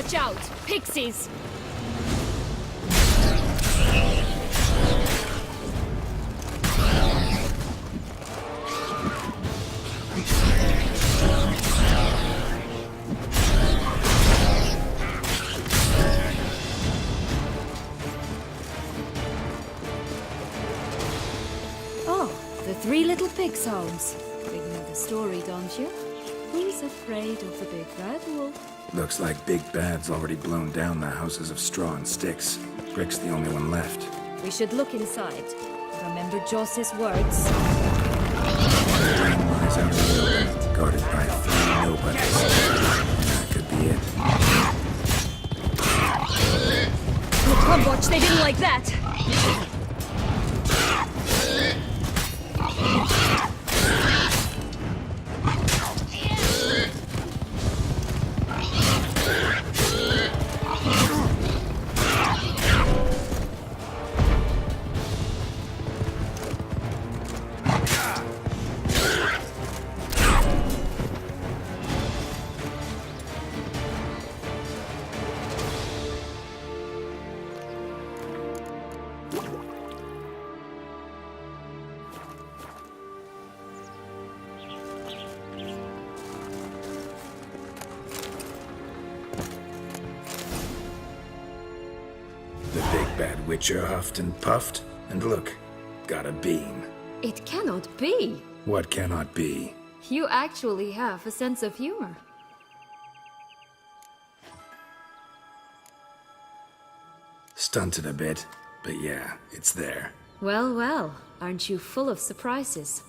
Watch out! Pixies! Oh, the three little pigs' homes. You know the story, don't you? Who's afraid of the big bad wolf? Looks like Big Bad's already blown down the houses of straw and sticks. Brick's the only one left. We should look inside. Remember Joss's words. The drain lies out in the open, guarded by three nobodies. That could be it. Oh, come watch, they didn't like that! The Big Bad Witcher huffed and puffed, and look, got a beam. It cannot be! What cannot be? You actually have a sense of humor. Stunted a bit, but yeah, it's there. Well, well, aren't you full of surprises?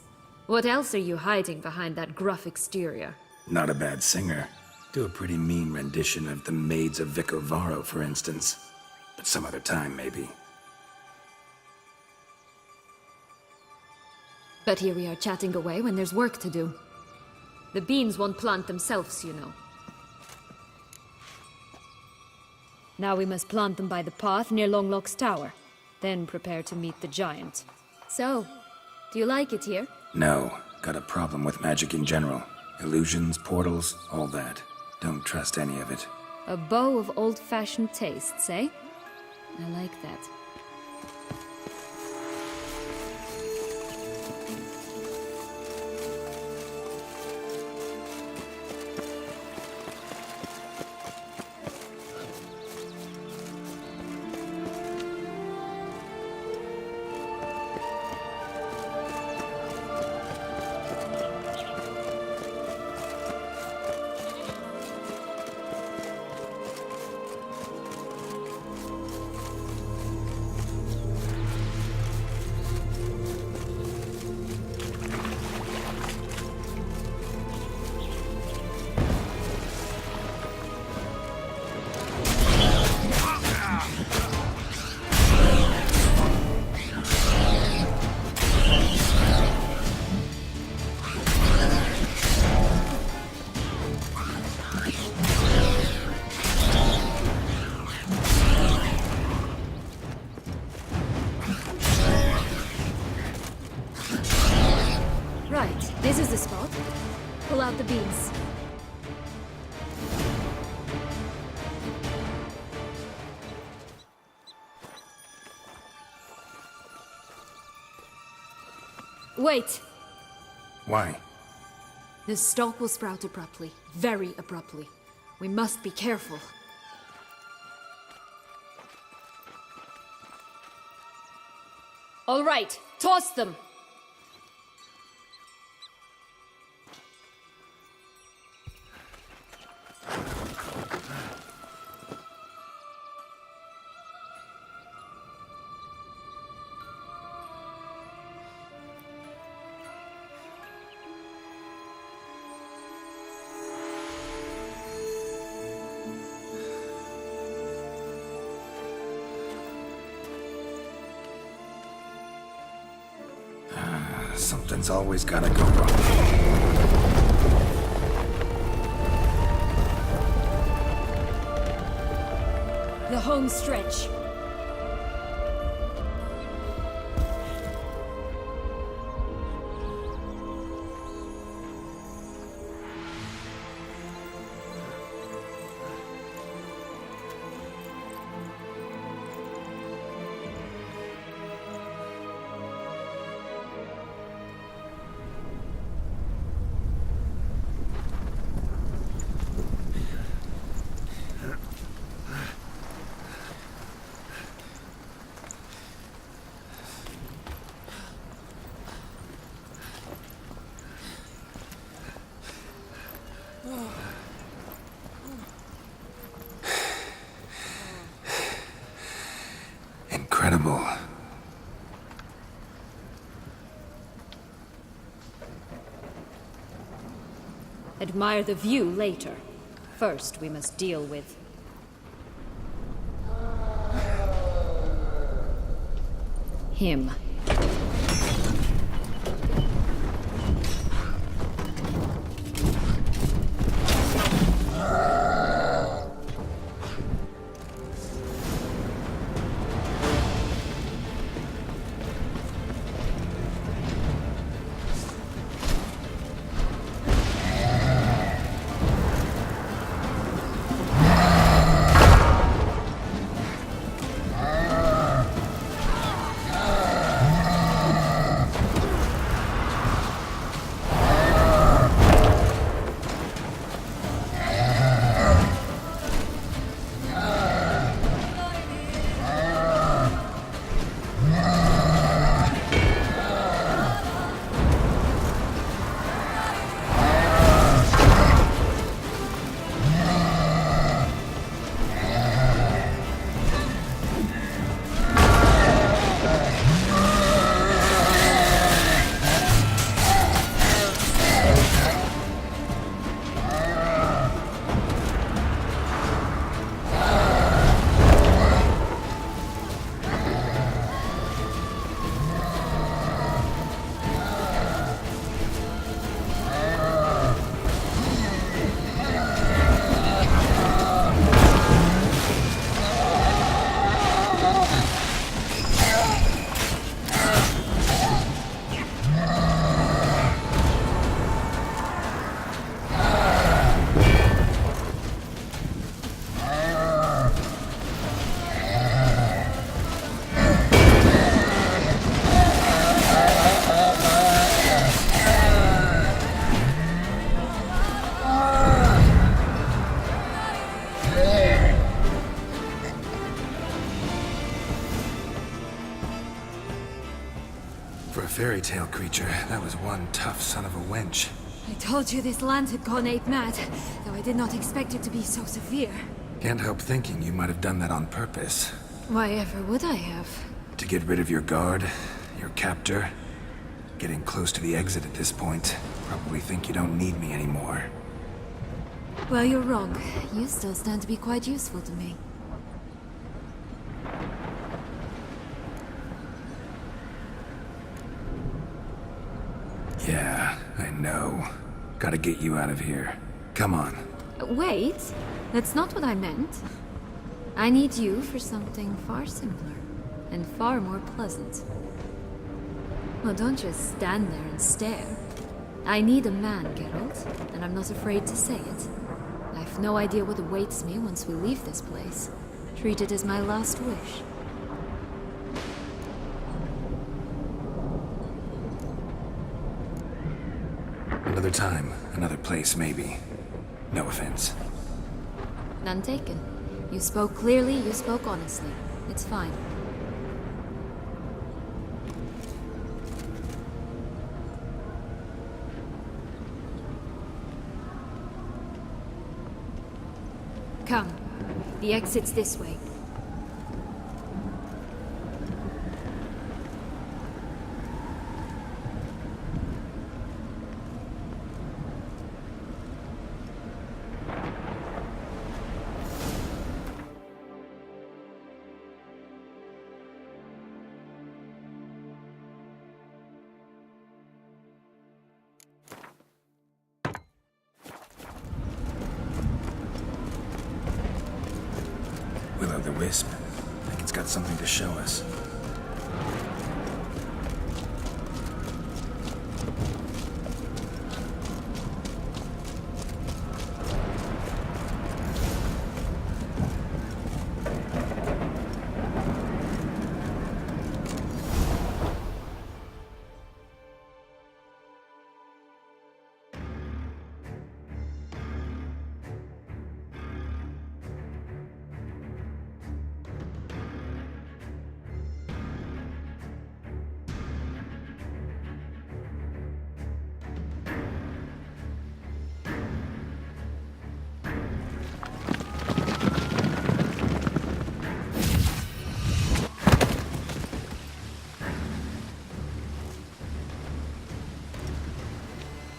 What else are you hiding behind that gruff exterior? Not a bad singer. Do a pretty mean rendition of The Maids of Vicovaro, for instance. But some other time, maybe. But here we are chatting away when there's work to do. The beans won't plant themselves, you know. Now we must plant them by the path near Longlock's tower. Then prepare to meet the giant. So, do you like it here? No, got a problem with magic in general. Illusions, portals, all that. Don't trust any of it. A bow of old-fashioned tastes, eh? I like that. Right, this is the spot. Pull out the beans. Wait! Why? The stalk will sprout abruptly. Very abruptly. We must be careful. All right, toss them! Something's always gotta go wrong. The home stretch. Admire the view later. First, we must deal with... him. For a fairy tale creature, that was one tough son of a wench. I told you this land had gone ape mad, though I did not expect it to be so severe. Can't help thinking you might have done that on purpose. Why ever would I have? To get rid of your guard, your captor. Getting close to the exit at this point. Probably think you don't need me anymore. Well, you're wrong. You still stand to be quite useful to me. Yeah, I know. Gotta get you out of here. Come on. Wait, that's not what I meant. I need you for something far simpler and far more pleasant. Well, don't just stand there and stare. I need a man, Geralt, and I'm not afraid to say it. I've no idea what awaits me once we leave this place. Treat it as my last wish. Another time, another place, maybe. No offense. None taken. You spoke clearly, you spoke honestly. It's fine. Come. The exit's this way. Will-o'-the-wisp. I think it's got something to show us.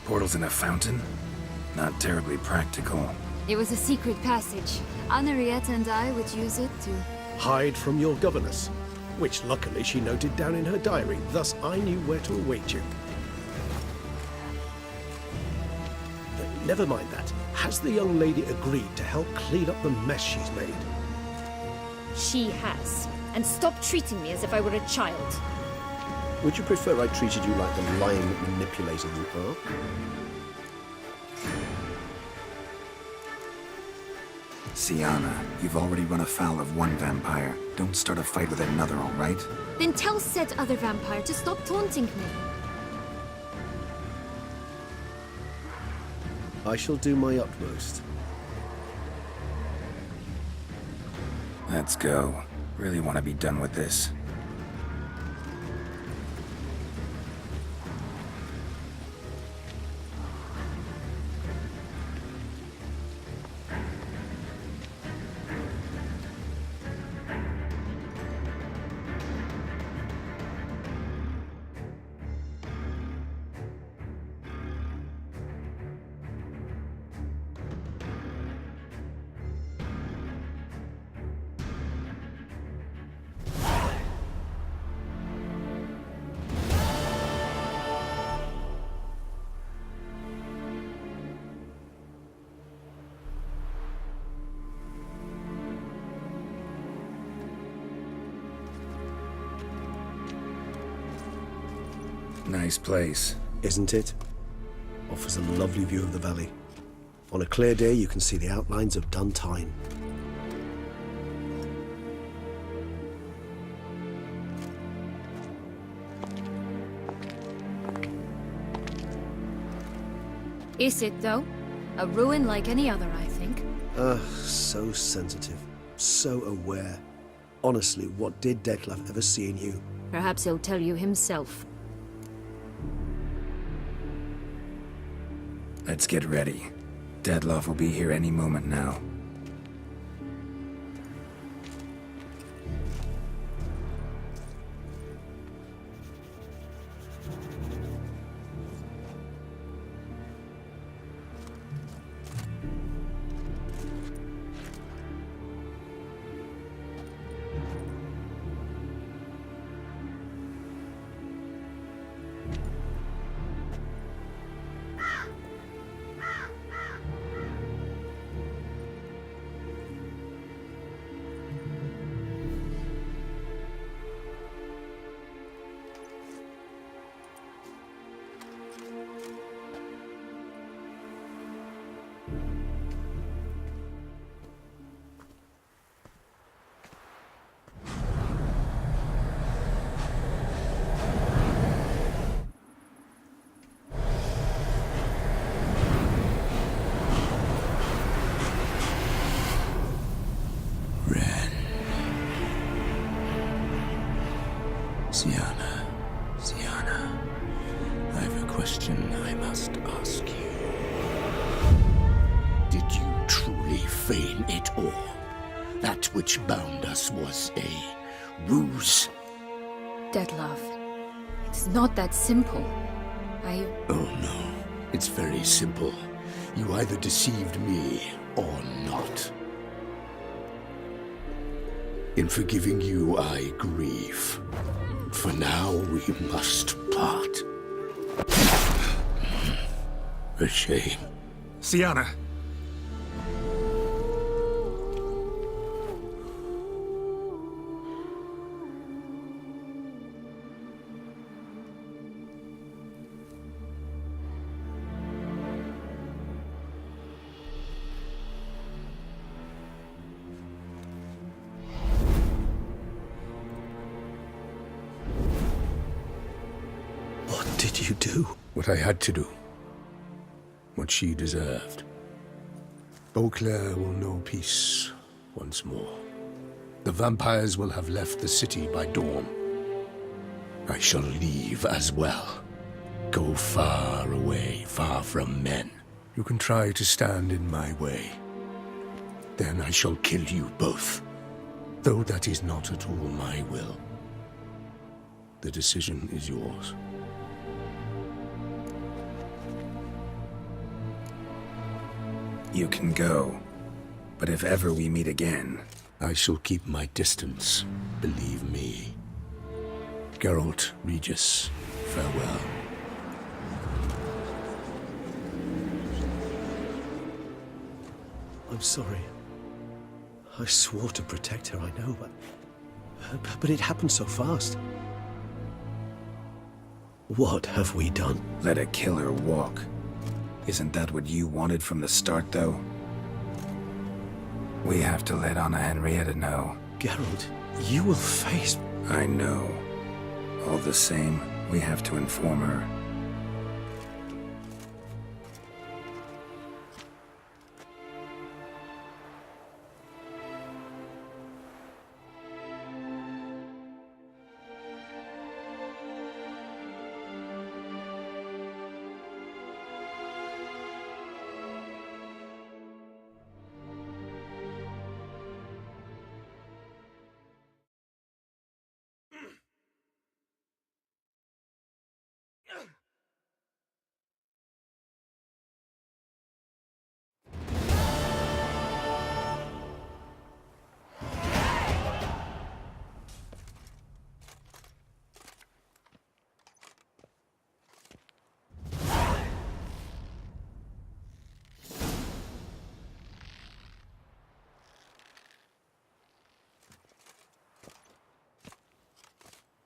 Portals in a fountain? Not terribly practical. It was a secret passage. Henriette and I would use it to... Hide from your governess, which luckily she noted down in her diary, thus I knew where to await you. Never mind that. Has the young lady agreed to help clean up the mess she's made? She has. And stop treating me as if I were a child. Would you prefer I treated you like the lying manipulator you are? Syanna, you've already run afoul of one vampire. Don't start a fight with another, all right? Then tell said other vampire to stop taunting me. I shall do my utmost. Let's go. Really want to be done with this. Nice place. Isn't it? Offers a lovely view of the valley. On a clear day, you can see the outlines of Duntine. Is it, though? A ruin like any other, I think. So sensitive. So aware. Honestly, what did Dettlaff ever see in you? Perhaps he'll tell you himself. Let's get ready. Dettlaff will be here any moment now. Syanna, I have a question I must ask you. Did you truly feign it all? That which bound us was a ruse? Dettlaff, it's not that simple. Oh no, it's very simple. You either deceived me or not. In forgiving you, I grieve. For now, we must part. A shame. Syanna! What did you do? What I had to do. What she deserved. Beauclair will know peace once more. The vampires will have left the city by dawn. I shall leave as well. Go far away, far from men. You can try to stand in my way. Then I shall kill you both. Though that is not at all my will. The decision is yours. You can go. But if ever we meet again... I shall keep my distance, believe me. Geralt, Regis, farewell. I'm sorry. I swore to protect her, I know, but it happened so fast. What have we done? Let a killer walk. Isn't that what you wanted from the start, though? We have to let Anna Henrietta know. Geralt, you will face... I know. All the same, we have to inform her.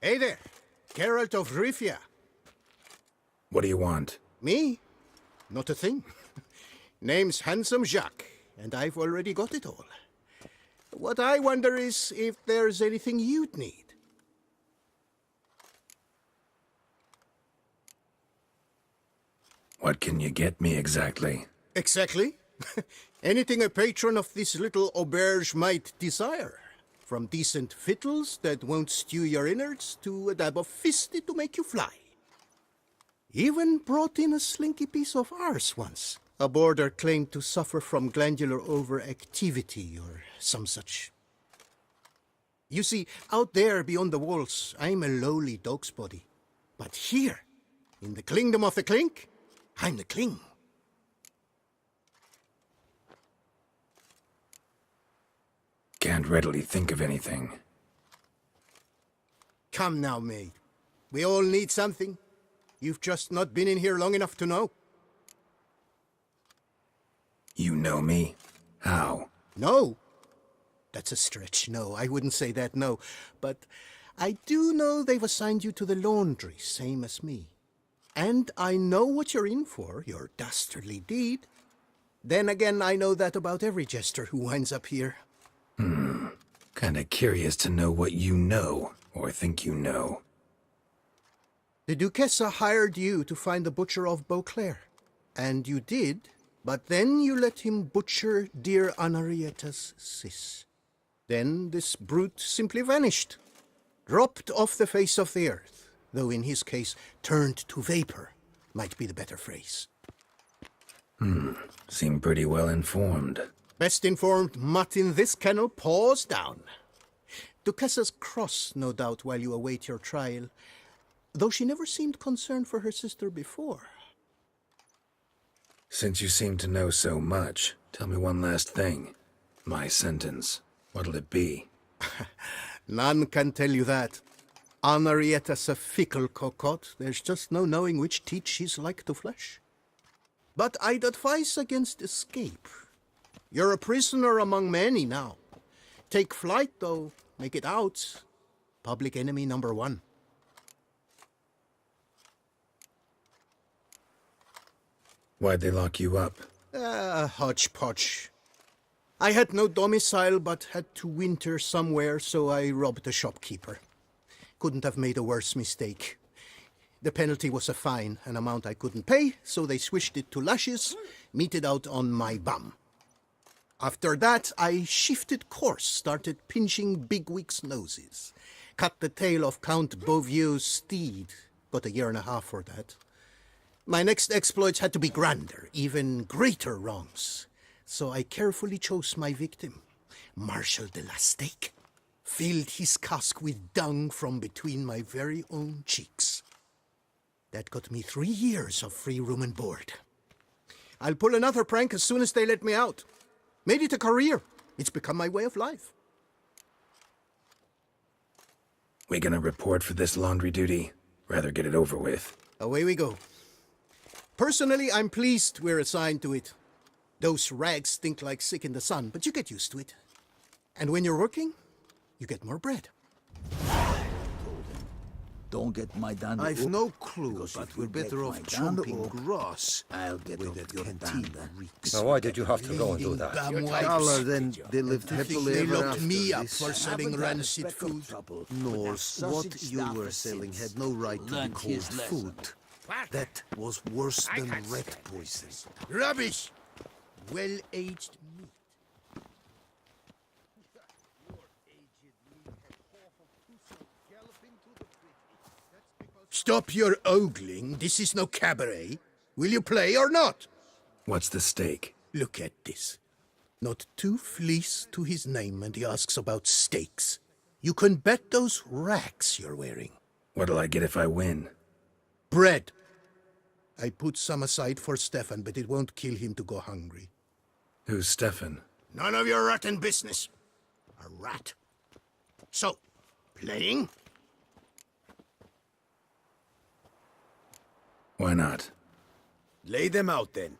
Hey there, Geralt of Rivia. What do you want? Me? Not a thing. Name's Handsome Jacques, and I've already got it all. What I wonder is if there's anything you'd need. What can you get me exactly? Exactly. Anything a patron of this little auberge might desire. From decent victuals that won't stew your innards to a dab of fisty to make you fly. Even brought in a slinky piece of arse once. A boarder claimed to suffer from glandular overactivity or some such. You see, out there beyond the walls, I'm a lowly dog's body. But here, in the Kingdom of the Clink, I'm the King. Can't readily think of anything. Come now, mate. We all need something. You've just not been in here long enough to know. You know me? How? No. That's a stretch. No, I wouldn't say that, no. But I do know they've assigned you to the laundry, same as me. And I know what you're in for, your dastardly deed. Then again, I know that about every jester who winds up here. Kinda curious to know what you know, or think you know. The Duchessa hired you to find the butcher of Beauclair. And you did, but then you let him butcher dear Anarietta's sis. Then this brute simply vanished. Dropped off the face of the earth, though in his case, turned to vapor, might be the better phrase. Seem pretty well informed. Best informed mutt in this kennel paws down. Duchessa's cross, no doubt, while you await your trial, though she never seemed concerned for her sister before. Since you seem to know so much, tell me one last thing. My sentence, what'll it be? None can tell you that. Anarietta's a fickle cocotte. There's just no knowing which teat she's like to flesh. But I'd advise against escape. You're a prisoner among many now. Take flight, though. Make it out. Public enemy number one. Why'd they lock you up? Hodgepodge. I had no domicile, but had to winter somewhere, so I robbed a shopkeeper. Couldn't have made a worse mistake. The penalty was a fine, an amount I couldn't pay, so they switched it to lashes, meted out on my bum. After that, I shifted course, started pinching bigwigs' noses. Cut the tail of Count Beauvieux's steed. Got a year and a half for that. My next exploits had to be grander, even greater wrongs. So I carefully chose my victim, Marshal de la Stake. Filled his cask with dung from between my very own cheeks. That got me 3 years of free room and board. I'll pull another prank as soon as they let me out. Made it a career. It's become my way of life. We gonna report for this laundry duty? Rather get it over with. Away we go. Personally, I'm pleased we're assigned to it. Those rags stink like sick in the sun, but you get used to it. And when you're working, you get more bread. Don't get my dad. I've no clue, because but if we're you get better off my dad chomping up, grass I'll get where off that your canteen dad. reeks. Now, why did you have to go and do that? Damn Taller wipes. than they lived Think happily they ever locked after. me up This for selling Haven't had a rancid speck of food. trouble with that Norse, what sausage you were staffer selling since had no right to be learned called his lesson. food. That was worse than rat poison. Rubbish! Well-aged meat. Stop your ogling. This is no cabaret. Will you play or not? What's the stake? Look at this. Not two fleece to his name, and he asks about stakes. You can bet those racks you're wearing. What'll I get if I win? Bread. I put some aside for Stefan, but it won't kill him to go hungry. Who's Stefan? None of your rotten business. A rat. So, playing? Why not? Lay them out then.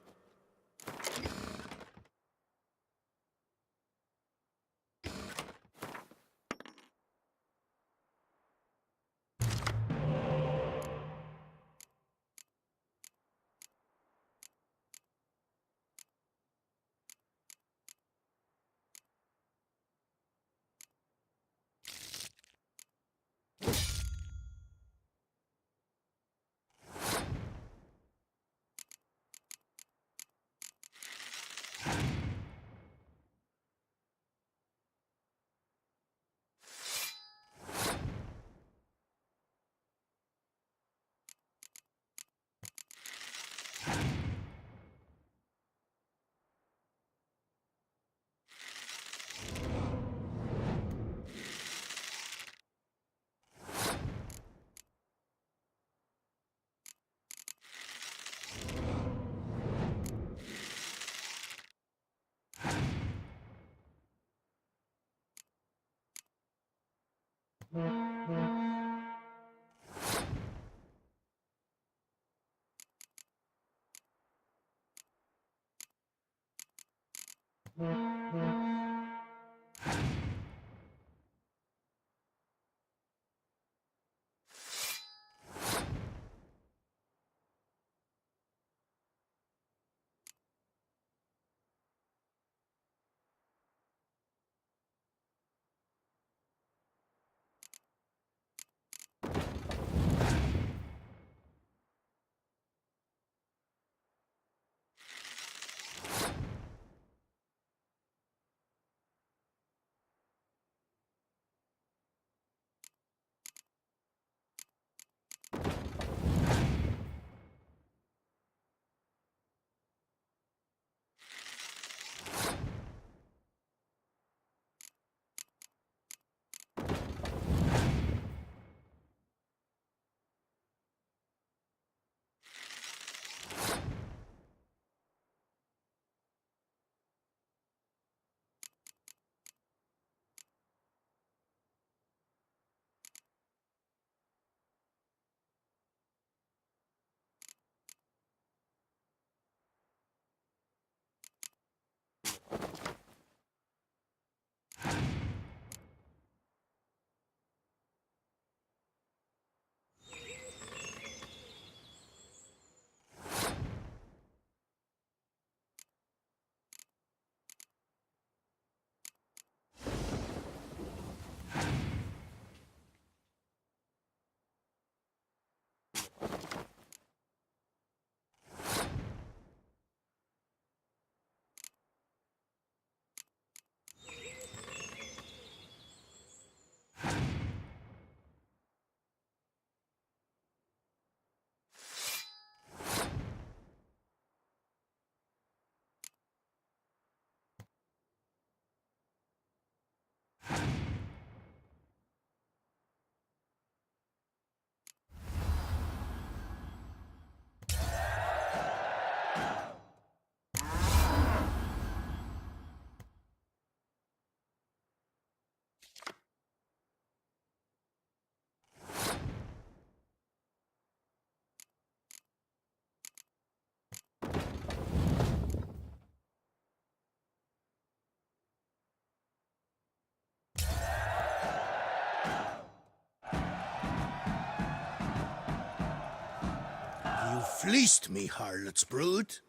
fleeced me, harlot's brood.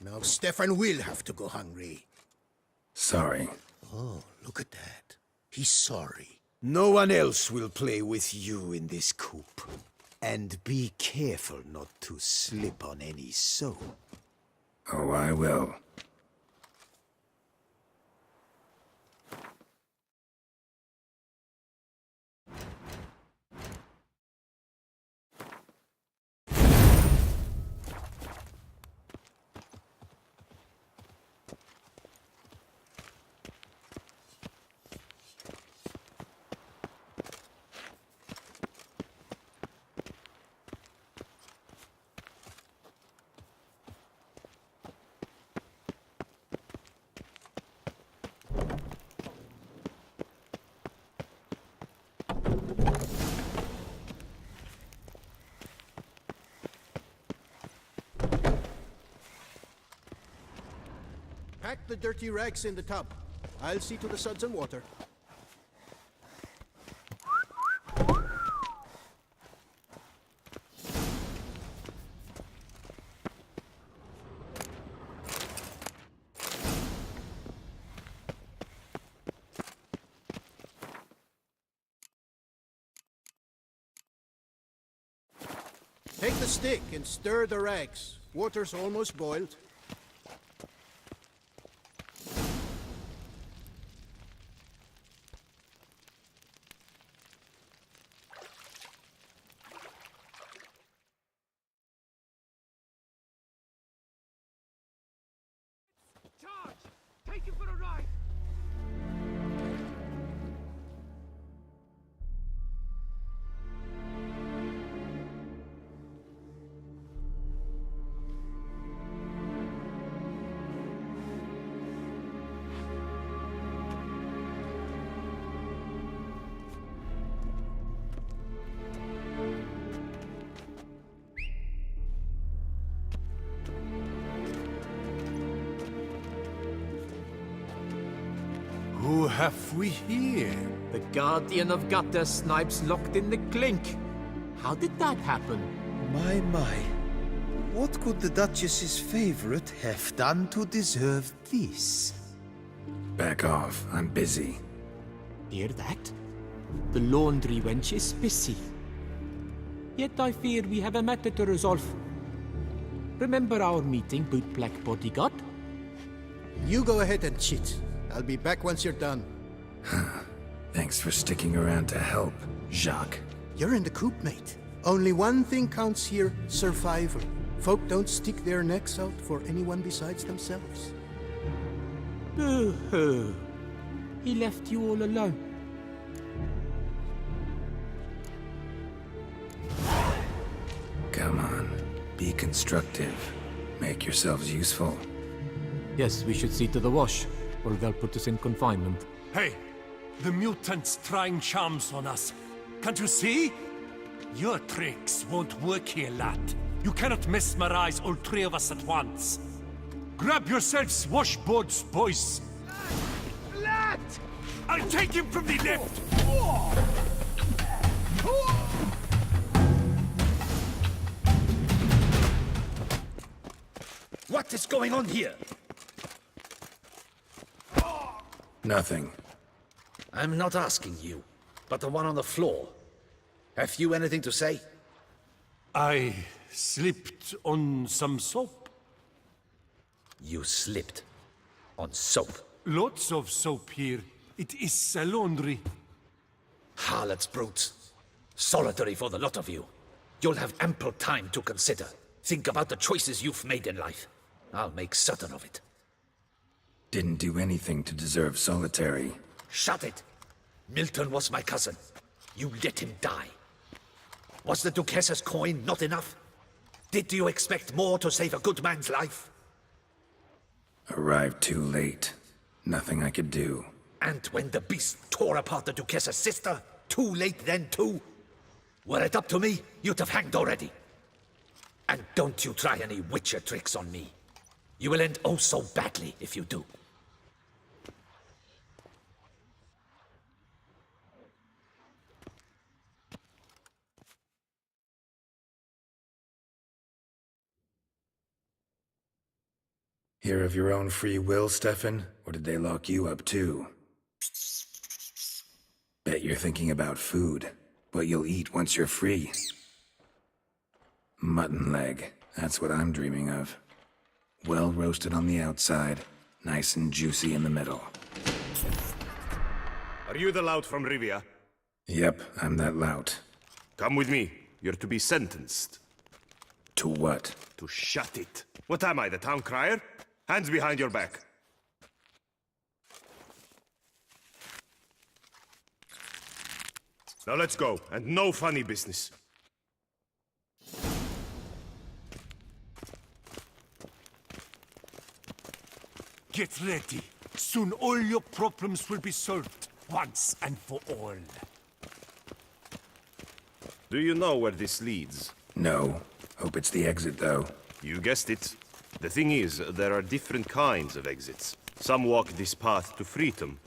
Now Stefan will have to go hungry. Sorry. Oh, look at that. He's sorry. No one else will play with you in this coop. And be careful not to slip on any soap. Oh, I will. Pack the dirty rags in the tub. I'll see to the suds and water. Take the stick and stir the rags. Water's almost boiled. Charge! Take him for a ride! Who have we here? The Guardian of Gutter Snipes locked in the clink. How did that happen? My. What could the Duchess's favorite have done to deserve this? Back off. I'm busy. Hear that? The laundry wench is busy. Yet I fear we have a matter to resolve. Remember our meeting, bootblack bodyguard? You go ahead and cheat. I'll be back once you're done. Thanks for sticking around to help, Jacques. You're in the coop, mate. Only one thing counts here, survival. Folk don't stick their necks out for anyone besides themselves. Boo-hoo. He left you all alone. Come on. Be constructive. Make yourselves useful. Yes, we should see to the wash, or they'll put us in confinement. Hey! The mutant's trying charms on us. Can't you see? Your tricks won't work here, lad. You cannot mesmerize all three of us at once. Grab yourselves washboards, boys. Lad! I'll take him from the left! What is going on here? Nothing. I'm not asking you, but the one on the floor. Have you anything to say? I slipped on some soap. You slipped on soap. Lots of soap here. It is a laundry. Harlots, brutes. Solitary for the lot of you. You'll have ample time to consider. Think about the choices you've made in life. I'll make certain of it. Didn't do anything to deserve solitary. Shut it! Milton was my cousin. You let him die. Was the Duchess's coin not enough? Did you expect more to save a good man's life? Arrived too late. Nothing I could do. And when the beast tore apart the Duchess's sister, too late then too? Were it up to me, you'd have hanged already. And don't you try any witcher tricks on me. You will end oh so badly if you do. Here of your own free will, Stefan? Or did they lock you up too? Bet you're thinking about food. What you'll eat once you're free. Mutton leg. That's what I'm dreaming of. Well roasted on the outside, nice and juicy in the middle. Are you the lout from Rivia? Yep, I'm that lout. Come with me. You're to be sentenced. To what? To shut it. What am I, the town crier? Hands behind your back. Now let's go, and no funny business. Get ready. Soon all your problems will be solved, once and for all. Do you know where this leads? No. Hope it's the exit, though. You guessed it. The thing is, there are different kinds of exits. Some walk this path to freedom.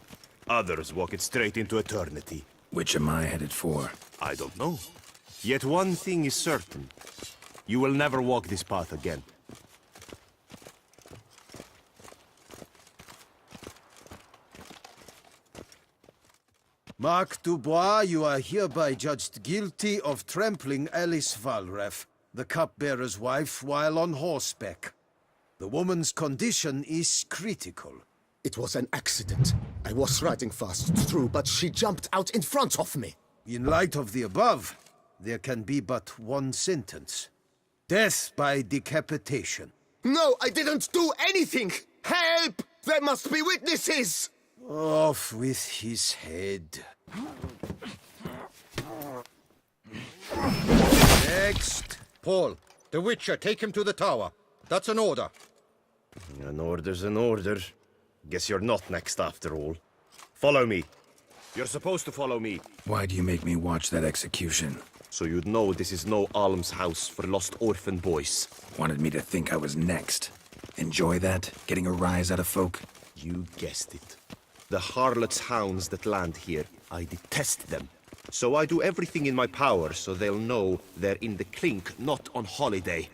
Others walk it straight into eternity. Which am I headed for? I don't know. Yet one thing is certain. You will never walk this path again. Mark Dubois, you are hereby judged guilty of trampling Alice Valref, the cupbearer's wife, while on horseback. The woman's condition is critical. It was an accident. I was riding fast, true, but she jumped out in front of me. In light of the above, there can be but one sentence. Death by decapitation. No, I didn't do anything! Help! There must be witnesses! Off with his head. Next. Paul, the Witcher, take him to the tower. That's an order. An order's an order. Guess you're not next after all. Follow me. You're supposed to follow me. Why do you make me watch that execution? So you'd know this is no almshouse for lost orphan boys. Wanted me to think I was next. Enjoy that? Getting a rise out of folk? You guessed it. The harlots' hounds that land here, I detest them. So I do everything in my power so they'll know they're in the clink, not on holiday.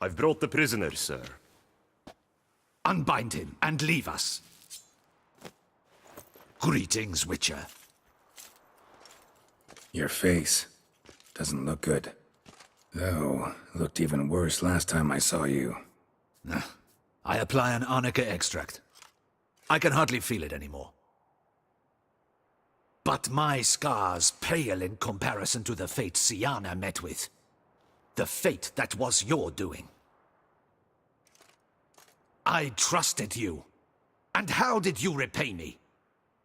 I've brought the prisoner, sir. Unbind him and leave us. Greetings, Witcher. Your face doesn't look good. Though, looked even worse last time I saw you. I apply an arnica extract. I can hardly feel it anymore. But my scars pale in comparison to the fate Syanna met with. The fate that was your doing. I trusted you. And how did you repay me?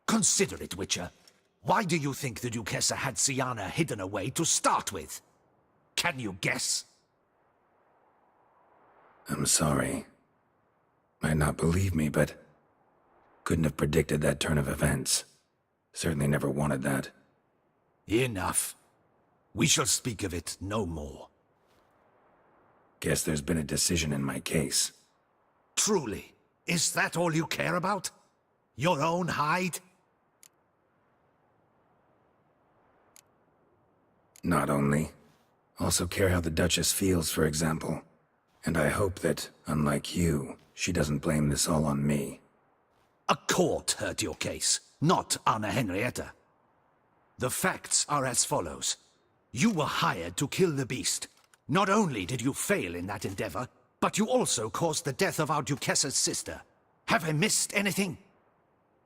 Consider it, Witcher. Why do you think the Duquesa had Syanna hidden away to start with? Can you guess? I'm sorry. Might not believe me, but couldn't have predicted that turn of events. Certainly never wanted that. Enough. We shall speak of it no more. Guess there's been a decision in my case. Truly, is that all you care about? Your own hide? Not only. Also care how the Duchess feels, for example. And I hope that, unlike you, she doesn't blame this all on me. A court heard your case, not Anna Henrietta. The facts are as follows. You were hired to kill the beast. Not only did you fail in that endeavor, but you also caused the death of our Duquessa's sister. Have I missed anything?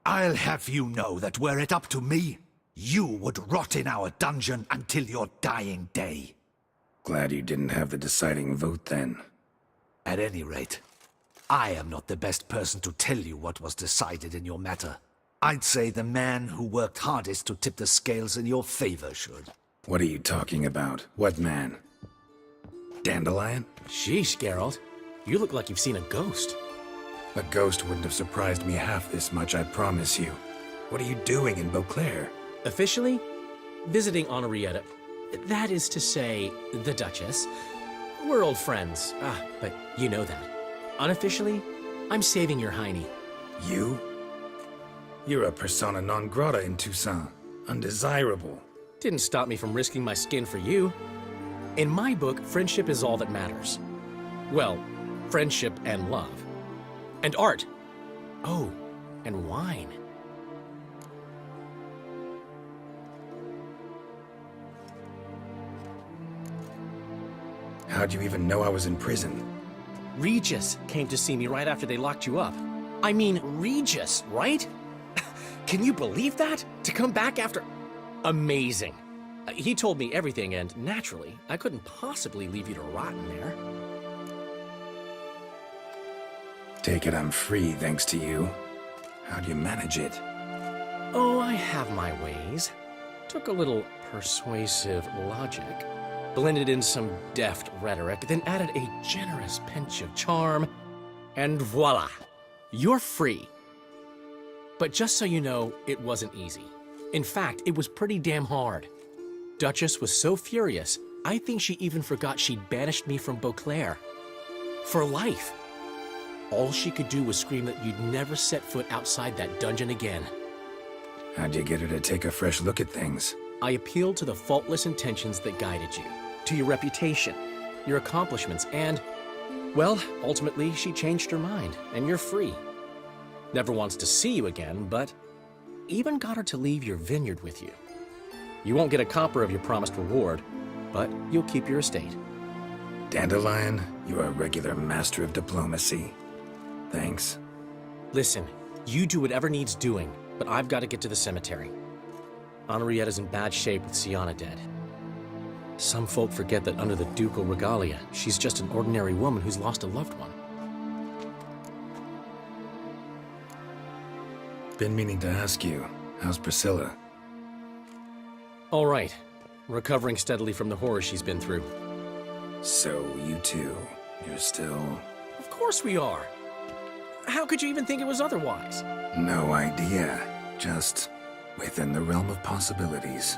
I'll have you know that were it up to me, you would rot in our dungeon until your dying day. Glad you didn't have the deciding vote then. At any rate, I am not the best person to tell you what was decided in your matter. I'd say the man who worked hardest to tip the scales in your favor should. What are you talking about? What man? Dandelion? Sheesh, Geralt. You look like you've seen a ghost. A ghost wouldn't have surprised me half this much, I promise you. What are you doing in Beauclair? Officially, visiting Henrietta. That is to say, the Duchess. We're old friends. But you know that. Unofficially, I'm saving your hiney. You? You're a persona non grata in Toussaint. Undesirable. Didn't stop me from risking my skin for you. In my book, friendship is all that matters. Well, friendship and love. And art. Oh, and wine. How'd you even know I was in prison? Regis came to see me right after they locked you up. I mean, Regis, right? Can you believe that? To come back after... Amazing. He told me everything, and naturally, I couldn't possibly leave you to rot in there. Take it I'm free thanks to you. How'd you manage it? Oh, I have my ways. Took a little persuasive logic, blended in some deft rhetoric, then added a generous pinch of charm, and voila! You're free. But just so you know, it wasn't easy. In fact, it was pretty damn hard. Duchess was so furious, I think she even forgot she'd banished me from Beauclair. For life. All she could do was scream that you'd never set foot outside that dungeon again. How'd you get her to take a fresh look at things? I appealed to the faultless intentions that guided you, to your reputation, your accomplishments, and, well, ultimately she changed her mind, and you're free. Never wants to see you again, but even got her to leave your vineyard with you. You won't get a copper of your promised reward, but you'll keep your estate. Dandelion, you're a regular master of diplomacy. Thanks. Listen, you do whatever needs doing, but I've got to get to the cemetery. Henrietta's in bad shape with Syanna dead. Some folk forget that under the ducal regalia, she's just an ordinary woman who's lost a loved one. Been meaning to ask you, how's Priscilla? All right. Recovering steadily from the horror she's been through. So, you two, you're still... Of course we are. How could you even think it was otherwise? No idea. Just within the realm of possibilities.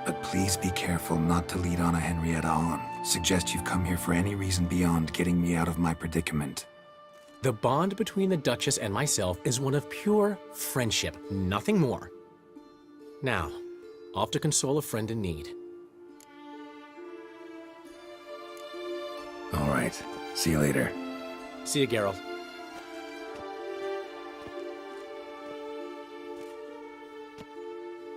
But please be careful not to lead Anna Henrietta on. Suggest you've come here for any reason beyond getting me out of my predicament. The bond between the Duchess and myself is one of pure friendship, nothing more. Now, off to console a friend in need. All right. See you later. See you, Geralt.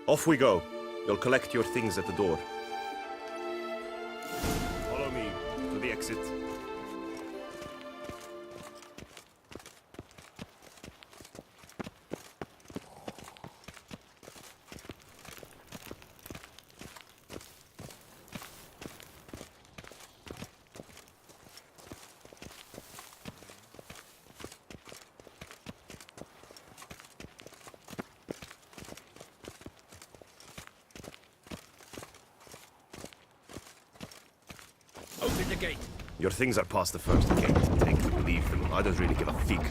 Off we go. You'll collect your things at the door. Follow me to the exit. Open the gate. Your things are past the first gate. Take them, leave them. I don't really give a fig.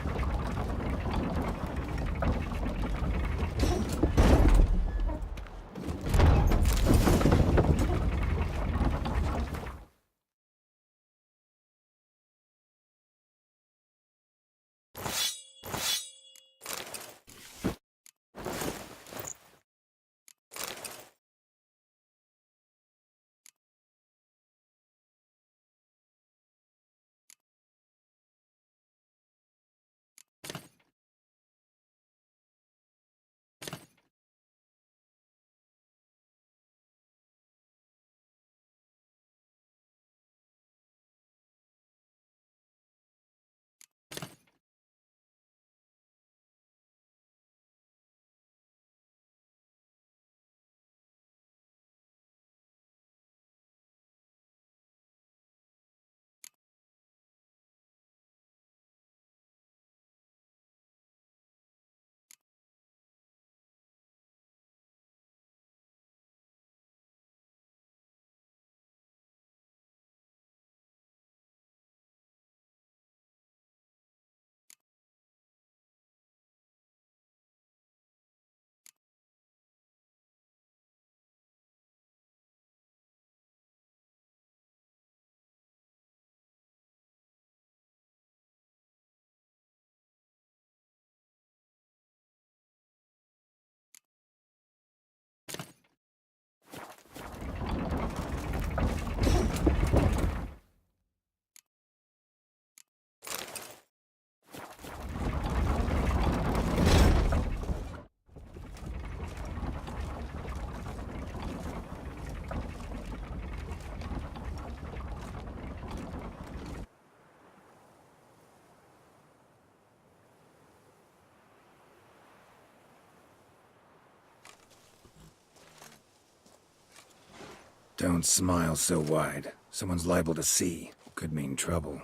Don't smile so wide. Someone's liable to see. Could mean trouble.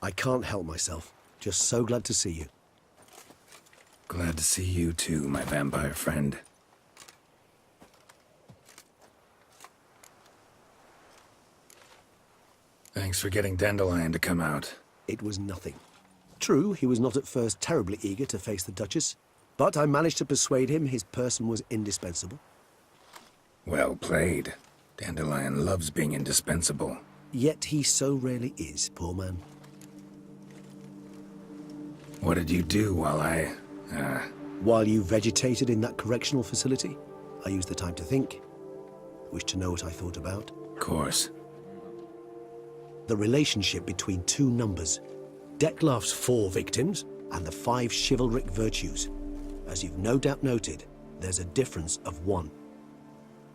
I can't help myself. Just so glad to see you. Glad to see you too, my vampire friend. Thanks for getting Dandelion to come out. It was nothing. True, he was not at first terribly eager to face the Duchess, but I managed to persuade him his person was indispensable. Well played. Dandelion loves being indispensable. Yet he so rarely is, poor man. What did you do while While you vegetated in that correctional facility, I used the time to think. Wish to know what I thought about? Of course. The relationship between two numbers. Dettlaff's 4 victims and the 5 chivalric virtues. As you've no doubt noted, there's a difference of 1.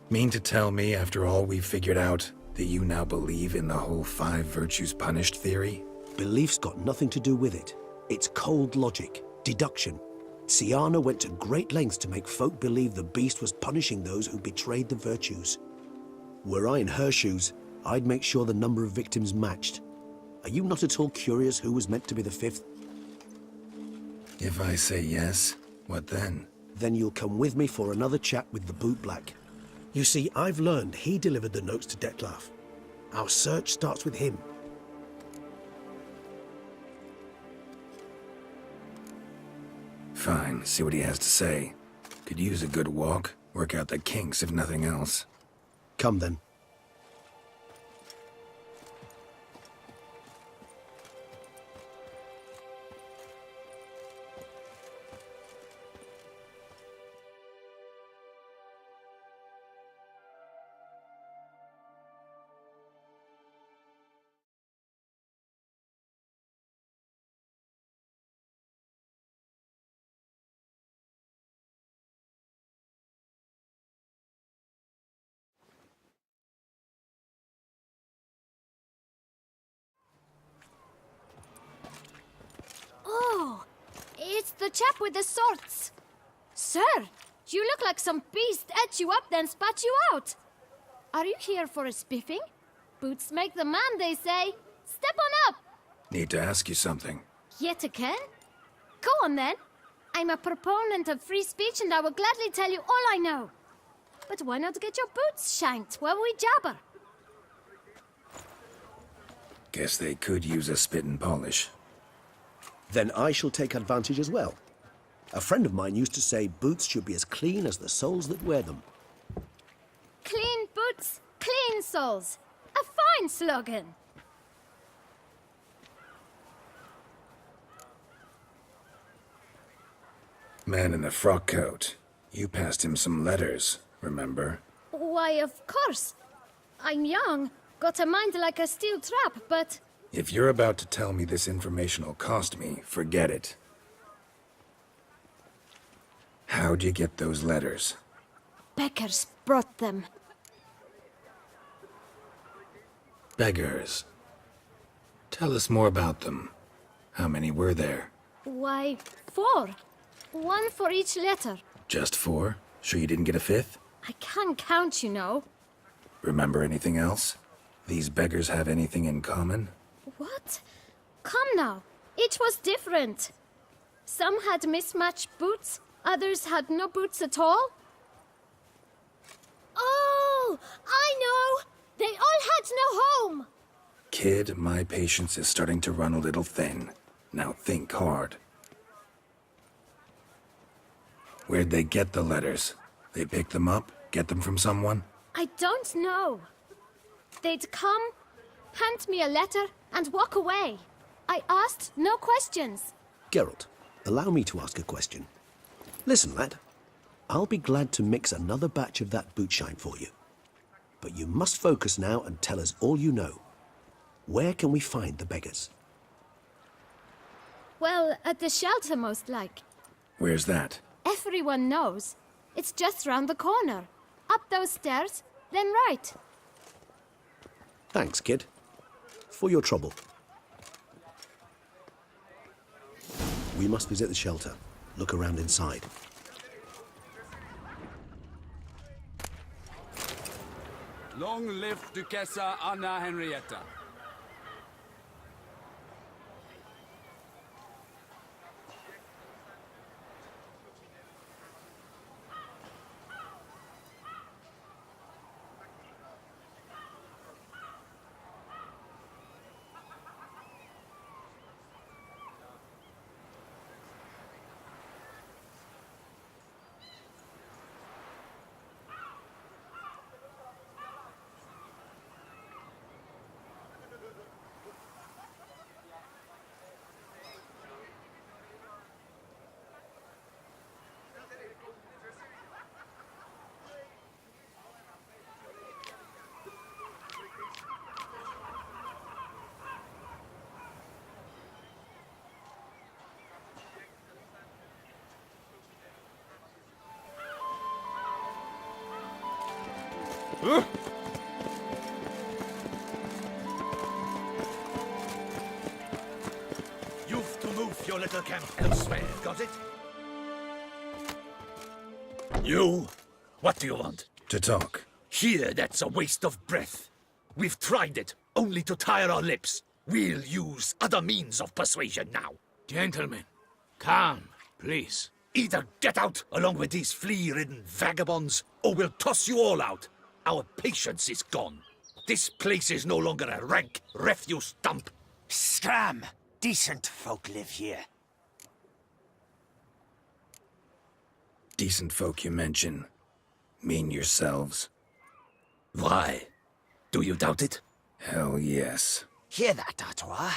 Mean to tell me, after all we've figured out, that you now believe in the whole 5 virtues punished theory? Belief's got nothing to do with it. It's cold logic, deduction. Syanna went to great lengths to make folk believe the beast was punishing those who betrayed the virtues. Were I in her shoes, I'd make sure the number of victims matched. Are you not at all curious who was meant to be the 5th? If I say yes, what then? Then you'll come with me for another chat with the bootblack. You see, I've learned he delivered the notes to Dettlaff. Our search starts with him. Fine, see what he has to say. Could use a good walk, work out the kinks if nothing else. Come then. Oh, it's the chap with the swords. Sir, you look like some beast ate you up then spat you out. Are you here for a spiffing? Boots make the man, they say. Step on up. Need to ask you something. Yet again? Go on then. I'm a proponent of free speech and I will gladly tell you all I know. But why not get your boots shanked while we jabber? Guess they could use a spit and polish. Then I shall take advantage as well. A friend of mine used to say boots should be as clean as the soles that wear them. Clean boots, clean soles. A fine slogan. Man in the frock coat. You passed him some letters, remember? Why, of course. I'm young, got a mind like a steel trap, but... If you're about to tell me this information will cost me, forget it. How'd you get those letters? Beggars brought them. Beggars. Tell us more about them. How many were there? Why, 4. 1 for each letter. Just 4? Sure you didn't get a 5th? I can't count, you know. Remember anything else? These beggars have anything in common? What? Come now. Each was different. Some had mismatched boots, others had no boots at all. Oh, I know! They all had no home! Kid, my patience is starting to run a little thin. Now think hard. Where'd they get the letters? They pick them up? Get them from someone? I don't know. They'd come, hand me a letter, and walk away. I asked no questions. Geralt, allow me to ask a question. Listen, lad. I'll be glad to mix another batch of that bootshine for you. But you must focus now and tell us all you know. Where can we find the beggars? Well, at the shelter, most like. Where's that? Everyone knows. It's just round the corner. Up those stairs, then right. Thanks, kid. For your trouble. We must visit the shelter. Look around inside. Long live Duchessa Anna Henrietta. You've to move your little camp elsewhere, got it? You? What do you want? To talk. Here, that's a waste of breath. We've tried it, only to tire our lips. We'll use other means of persuasion now. Gentlemen, calm, please. Either get out along with these flea-ridden vagabonds, or we'll toss you all out. Our patience is gone. This place is no longer a rank refuse dump. Scram! Decent folk live here. Decent folk you mention. Mean yourselves. Why? Do you doubt it? Hell yes. Hear that, Artois?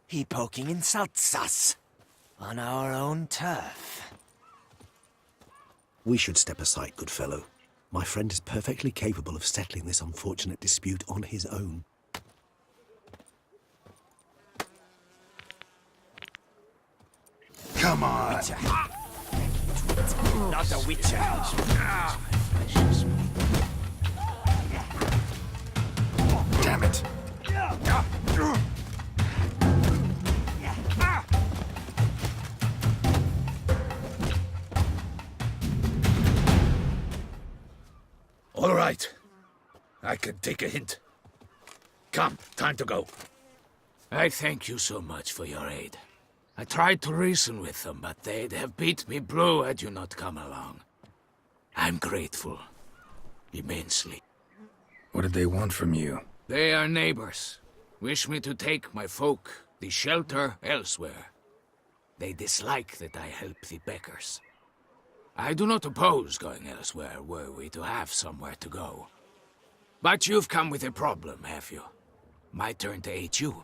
He poking insults us. On our own turf. We should step aside, good fellow. My friend is perfectly capable of settling this unfortunate dispute on his own. Come on! Witcher. Not a witcher. Damn it! All right. I can take a hint. Come, time to go. I thank you so much for your aid. I tried to reason with them, but they'd have beat me blue had you not come along. I'm grateful. Immensely. What did they want from you? They are neighbors. Wish me to take my folk, the shelter, elsewhere. They dislike that I help the beggars. I do not oppose going elsewhere, were we to have somewhere to go. But you've come with a problem, have you? My turn to aid you.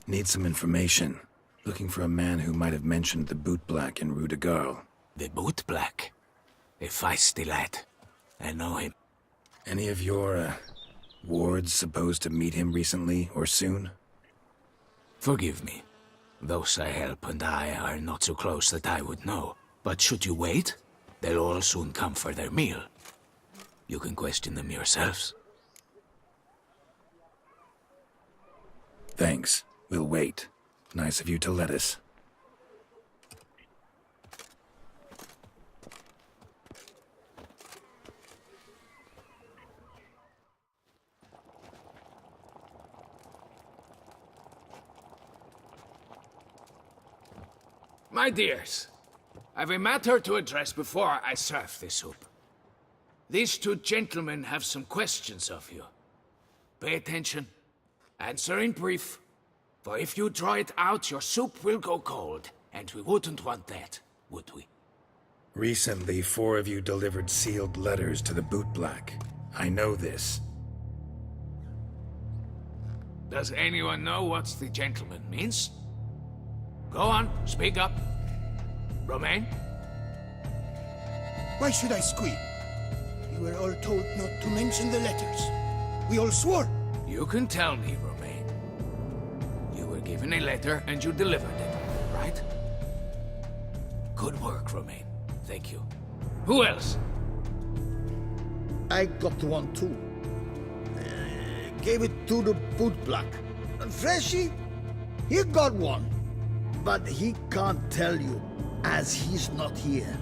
Need some information. Looking for a man who might have mentioned the bootblack in Rue de Garl. The bootblack? A feisty lad. I know him. Any of your, wards supposed to meet him recently or soon? Forgive me. Those I help and I are not so close that I would know. But should you wait, they'll all soon come for their meal. You can question them yourselves. Thanks. We'll wait. Nice of you to let us. My dears, I've a matter to address before I serve the soup. These two gentlemen have some questions of you. Pay attention. Answer in brief. For if you draw it out, your soup will go cold, and we wouldn't want that, would we? Recently, 4 of you delivered sealed letters to the bootblack. I know this. Does anyone know what the gentleman means? Go on, speak up. Romain? Why should I squeal? We were all told not to mention the letters. We all swore. You can tell me, Romain. You were given a letter and you delivered it, right? Good work, Romain. Thank you. Who else? I got one too. Gave it to the bootblack. And Freshy, he got one. But he can't tell you, as he's not here.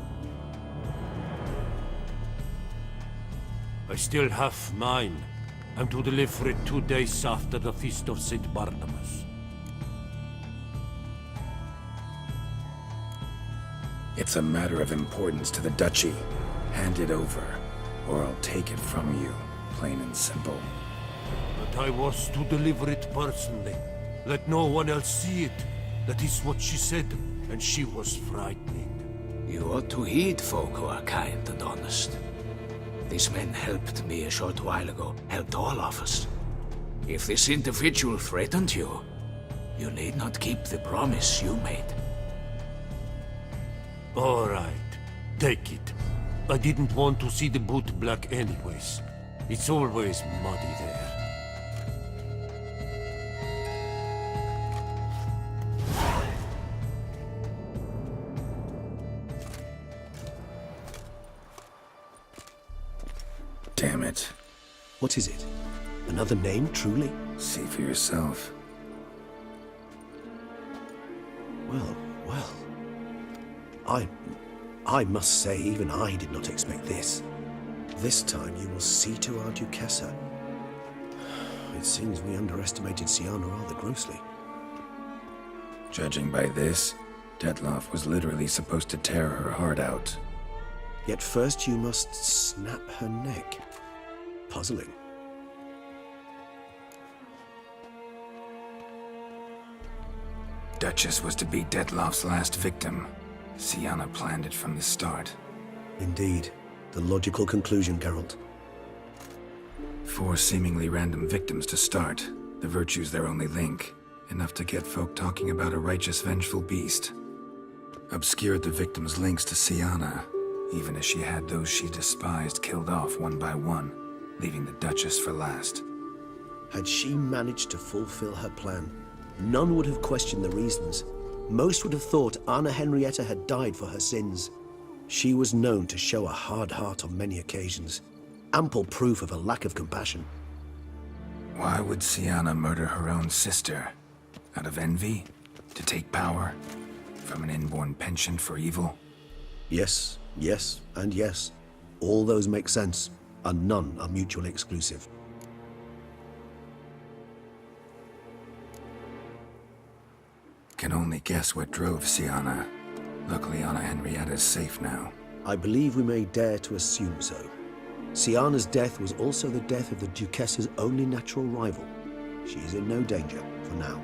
I still have mine. I'm to deliver it 2 days after the Feast of St. Barnabas. It's a matter of importance to the Duchy. Hand it over, or I'll take it from you, plain and simple. But I was to deliver it personally. Let no one else see it. That is what she said, and she was frightening. You ought to heed folk who are kind and honest. These men helped me a short while ago, helped all of us. If this individual threatened you, you need not keep the promise you made. All right, take it. I didn't want to see the boot black anyways. It's always muddy there. Damn it. What is it? Another name, truly? See for yourself. Well, well. I must say, even I did not expect this. This time you will see to our Duquesa. It seems we underestimated Syanna rather grossly. Judging by this, Detloff was literally supposed to tear her heart out. Yet first you must snap her neck. Puzzling. Duchess was to be Detloff's last victim. Syanna planned it from the start. Indeed. The logical conclusion, Geralt. 4 seemingly random victims to start. The virtue's their only link. Enough to get folk talking about a righteous, vengeful beast. Obscured the victims' links to Syanna, even as she had those she despised killed off one by one, leaving the Duchess for last. Had she managed to fulfill her plan, none would have questioned the reasons. Most would have thought Anna Henrietta had died for her sins. She was known to show a hard heart on many occasions. Ample proof of a lack of compassion. Why would Syanna murder her own sister? Out of envy? To take power? From an inborn penchant for evil? Yes, yes, and yes. All those make sense, and none are mutually exclusive. Can only guess what drove Syanna. Luckily, Anna Henrietta's safe now. I believe we may dare to assume so. Syanna's death was also the death of the Duquessa's only natural rival. She is in no danger, for now.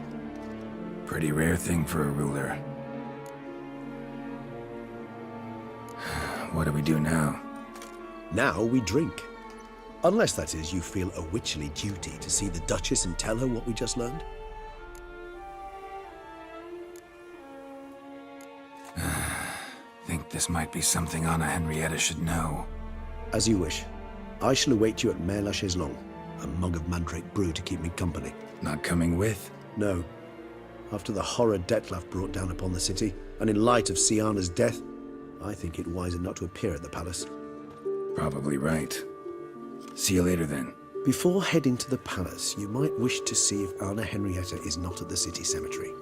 Pretty rare thing for a ruler. What do we do now? Now we drink. Unless, that is, you feel a witcherly duty to see the Duchess and tell her what we just learned. Think this might be something Anna Henrietta should know. As you wish. I shall await you at Mare la Chaiselongue. A mug of mandrake brew to keep me company. Not coming with? No. After the horror Detlaff brought down upon the city, and in light of Syanna's death, I think it wiser not to appear at the palace. Probably right. See you later then. Before heading to the palace, you might wish to see if Anna Henrietta is not at the city cemetery.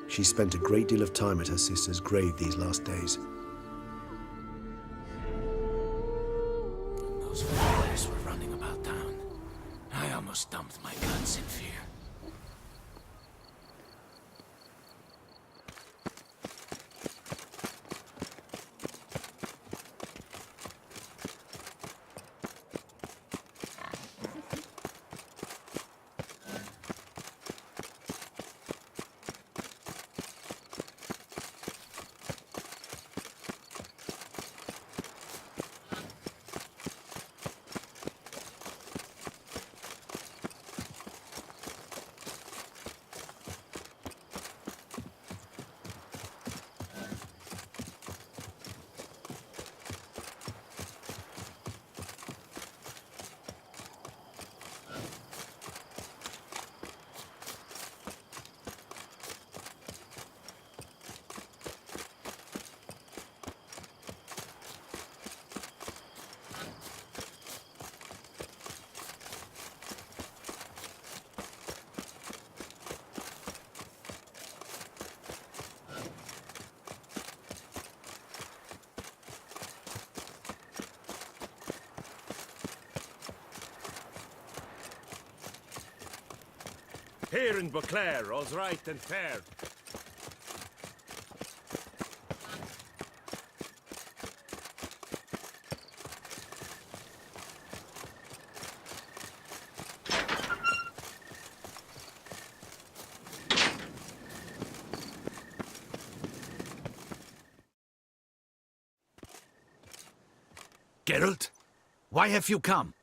She spent a great deal of time at her sister's grave these last days. Those fires were running about town. I almost dumped my guns in fear. here in Beauclair, all's right and fair. Geralt, why have you come?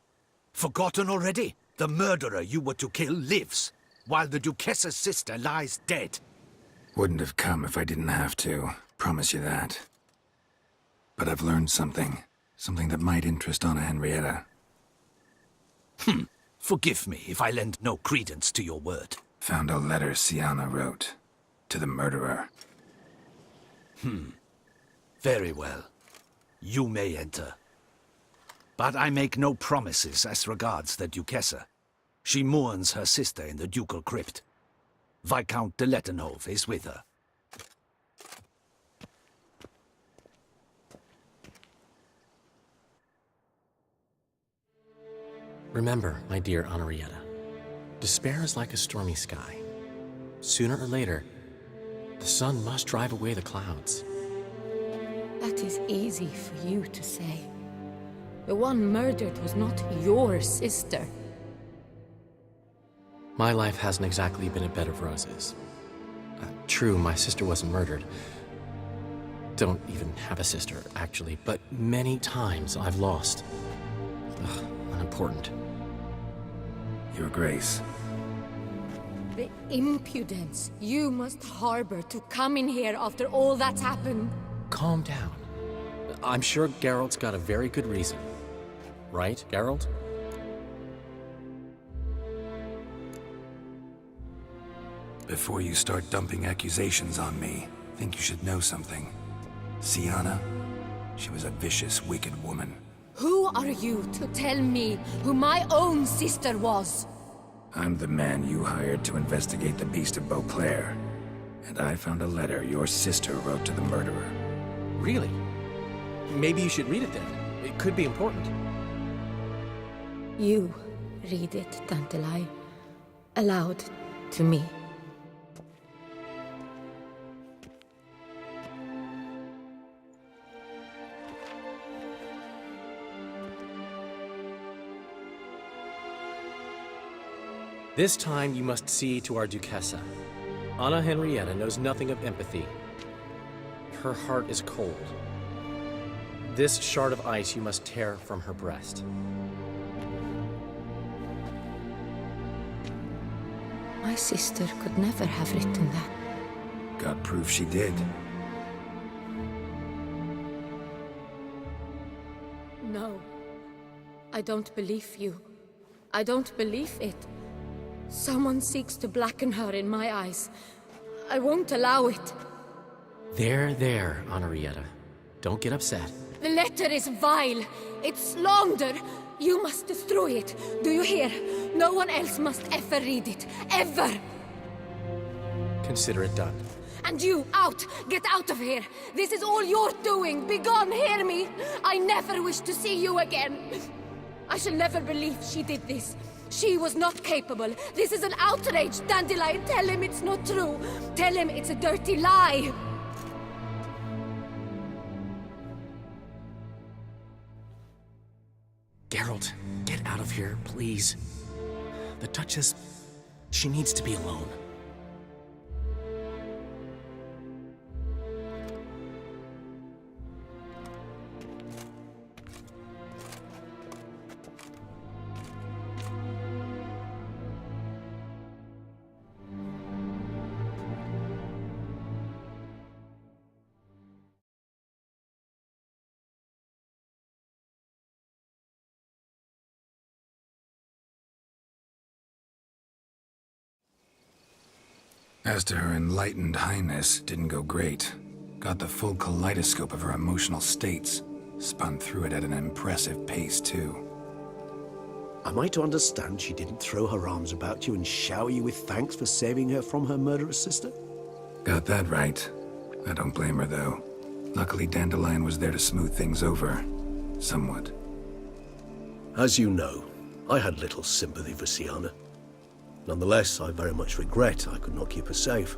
Forgotten already? The murderer you were to kill lives, while the Duchessa's sister lies dead. Wouldn't have come if I didn't have to. Promise you that. But I've learned something. Something that might interest Anna Henrietta. Forgive me if I lend no credence to your word. Found a letter Siana wrote. To the murderer. Very well. You may enter. But I make no promises as regards the Duchessa. She mourns her sister in the ducal crypt. Viscount de Lettenhove is with her. Remember, my dear Henrietta, despair is like a stormy sky. Sooner or later, the sun must drive away the clouds. That is easy for you to say. The one murdered was not your sister. My life hasn't exactly been a bed of roses. True, my sister wasn't murdered. Don't even have a sister, actually, but many times I've lost. Ugh, unimportant. Your Grace. The impudence you must harbor to come in here after all that's happened. Calm down. I'm sure Geralt's got a very good reason. Right, Geralt? Before you start dumping accusations on me, I think you should know something. Siana, she was a vicious, wicked woman. Who are you to tell me who my own sister was? I'm the man you hired to investigate the Beast of Beauclair. And I found a letter your sister wrote to the murderer. Really? Maybe you should read it then. It could be important. You read it, Tantalai, aloud to me. This time you must see to our Duchessa. Anna Henrietta knows nothing of empathy. Her heart is cold. This shard of ice you must tear from her breast. My sister could never have written that. Got proof she did. No. I don't believe you. I don't believe it. Someone seeks to blacken her in my eyes. I won't allow it. There, Henrietta. Don't get upset. The letter is vile. It's slander. You must destroy it. Do you hear? No one else must ever read it. Ever! Consider it done. And you, out! Get out of here! This is all you're doing! Be gone, hear me! I never wish to see you again! I shall never believe she did this. She was not capable. This is an outrage, Dandelion. Tell him it's not true. Tell him it's a dirty lie. Geralt, get out of here, please. The Duchess, she needs to be alone. As to her enlightened highness, didn't go great. Got the full kaleidoscope of her emotional states. Spun through it at an impressive pace, too. Am I to understand she didn't throw her arms about you and shower you with thanks for saving her from her murderous sister? Got that right. I don't blame her, though. Luckily, Dandelion was there to smooth things over. Somewhat. As you know, I had little sympathy for Siana. Nonetheless, I very much regret I could not keep her safe.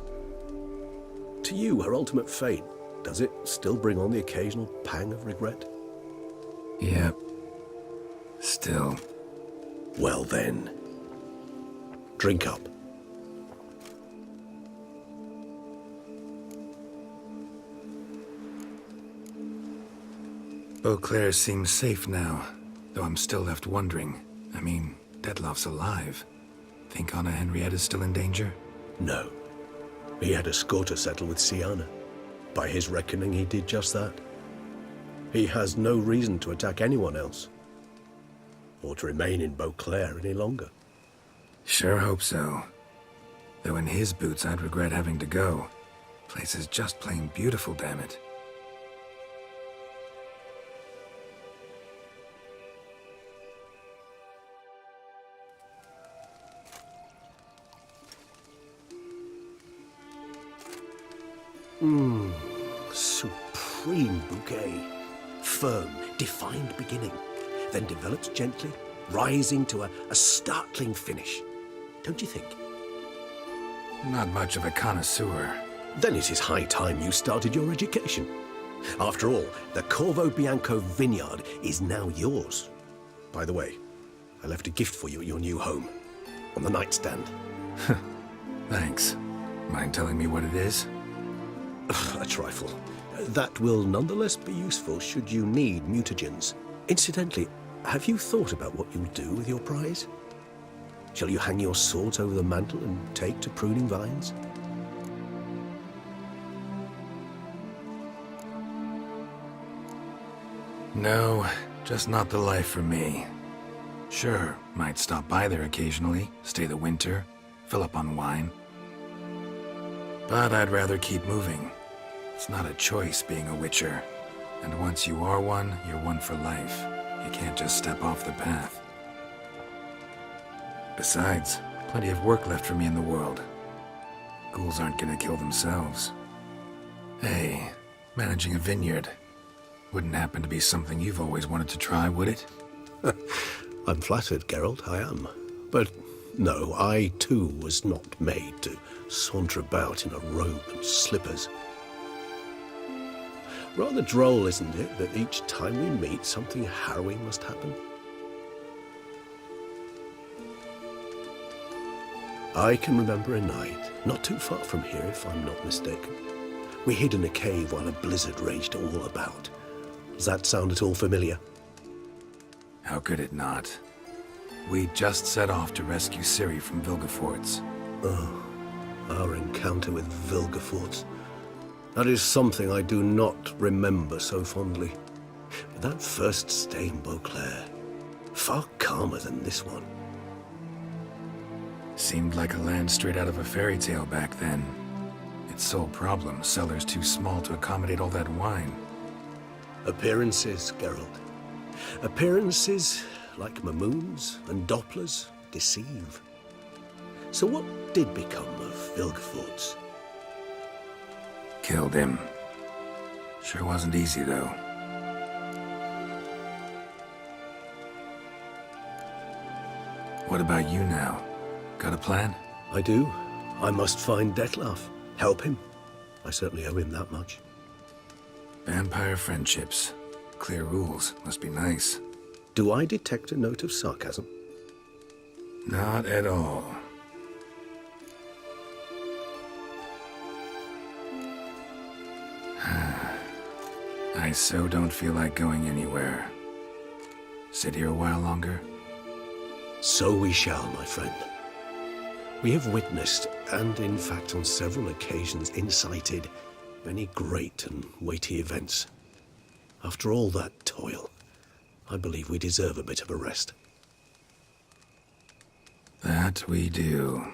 To you, her ultimate fate, does it still bring on the occasional pang of regret? Yep. Still. Well then, drink up. Beauclair seems safe now, though I'm still left wondering. I mean, Dettlaff's alive. Think Anna Henrietta's still in danger? No. He had a score to settle with Syanna. By his reckoning, he did just that. He has no reason to attack anyone else, or to remain in Beauclair any longer. Sure hope so. Though in his boots, I'd regret having to go. Place is just plain beautiful, damn it. Supreme bouquet. Firm, defined beginning, then develops gently, rising to a startling finish. Don't you think? Not much of a connoisseur. Then it is high time you started your education. After all, the Corvo Bianco vineyard is now yours. By the way, I left a gift for you at your new home, on the nightstand. Thanks. Mind telling me what it is? A trifle. That will nonetheless be useful should you need mutagens. Incidentally, have you thought about what you'll do with your prize? Shall you hang your swords over the mantle and take to pruning vines? No, just not the life for me. Sure, might stop by there occasionally, stay the winter, fill up on wine. But I'd rather keep moving. It's not a choice being a witcher. And once you are one, you're one for life. You can't just step off the path. Besides, plenty of work left for me in the world. Ghouls aren't gonna kill themselves. Hey, managing a vineyard. Wouldn't happen to be something you've always wanted to try, would it? I'm flattered, Geralt, I am. But no, I too was not made to saunter about in a robe and slippers. Rather droll, isn't it, that each time we meet, something harrowing must happen? I can remember a night, not too far from here if I'm not mistaken. We hid in a cave while a blizzard raged all about. Does that sound at all familiar? How could it not? We just set off to rescue Ciri from Vilgefortz. Oh, our encounter with Vilgefortz. That is something I do not remember so fondly. But that first stay in Beauclair, far calmer than this one. Seemed like a land straight out of a fairy tale back then. Its sole problem, cellars too small to accommodate all that wine. Appearances, Geralt. Appearances, like Mamoons and Dopplers, deceive. So what did become of Vilgefortz? Killed him. Sure wasn't easy, though. What about you now? Got a plan? I do. I must find Dettlaff. Help him. I certainly owe him that much. Vampire friendships. Clear rules. Must be nice. Do I detect a note of sarcasm? Not at all. I so don't feel like going anywhere. Sit here a while longer? So we shall, my friend. We have witnessed, and in fact on several occasions incited, many great and weighty events. After all that toil, I believe we deserve a bit of a rest. That we do.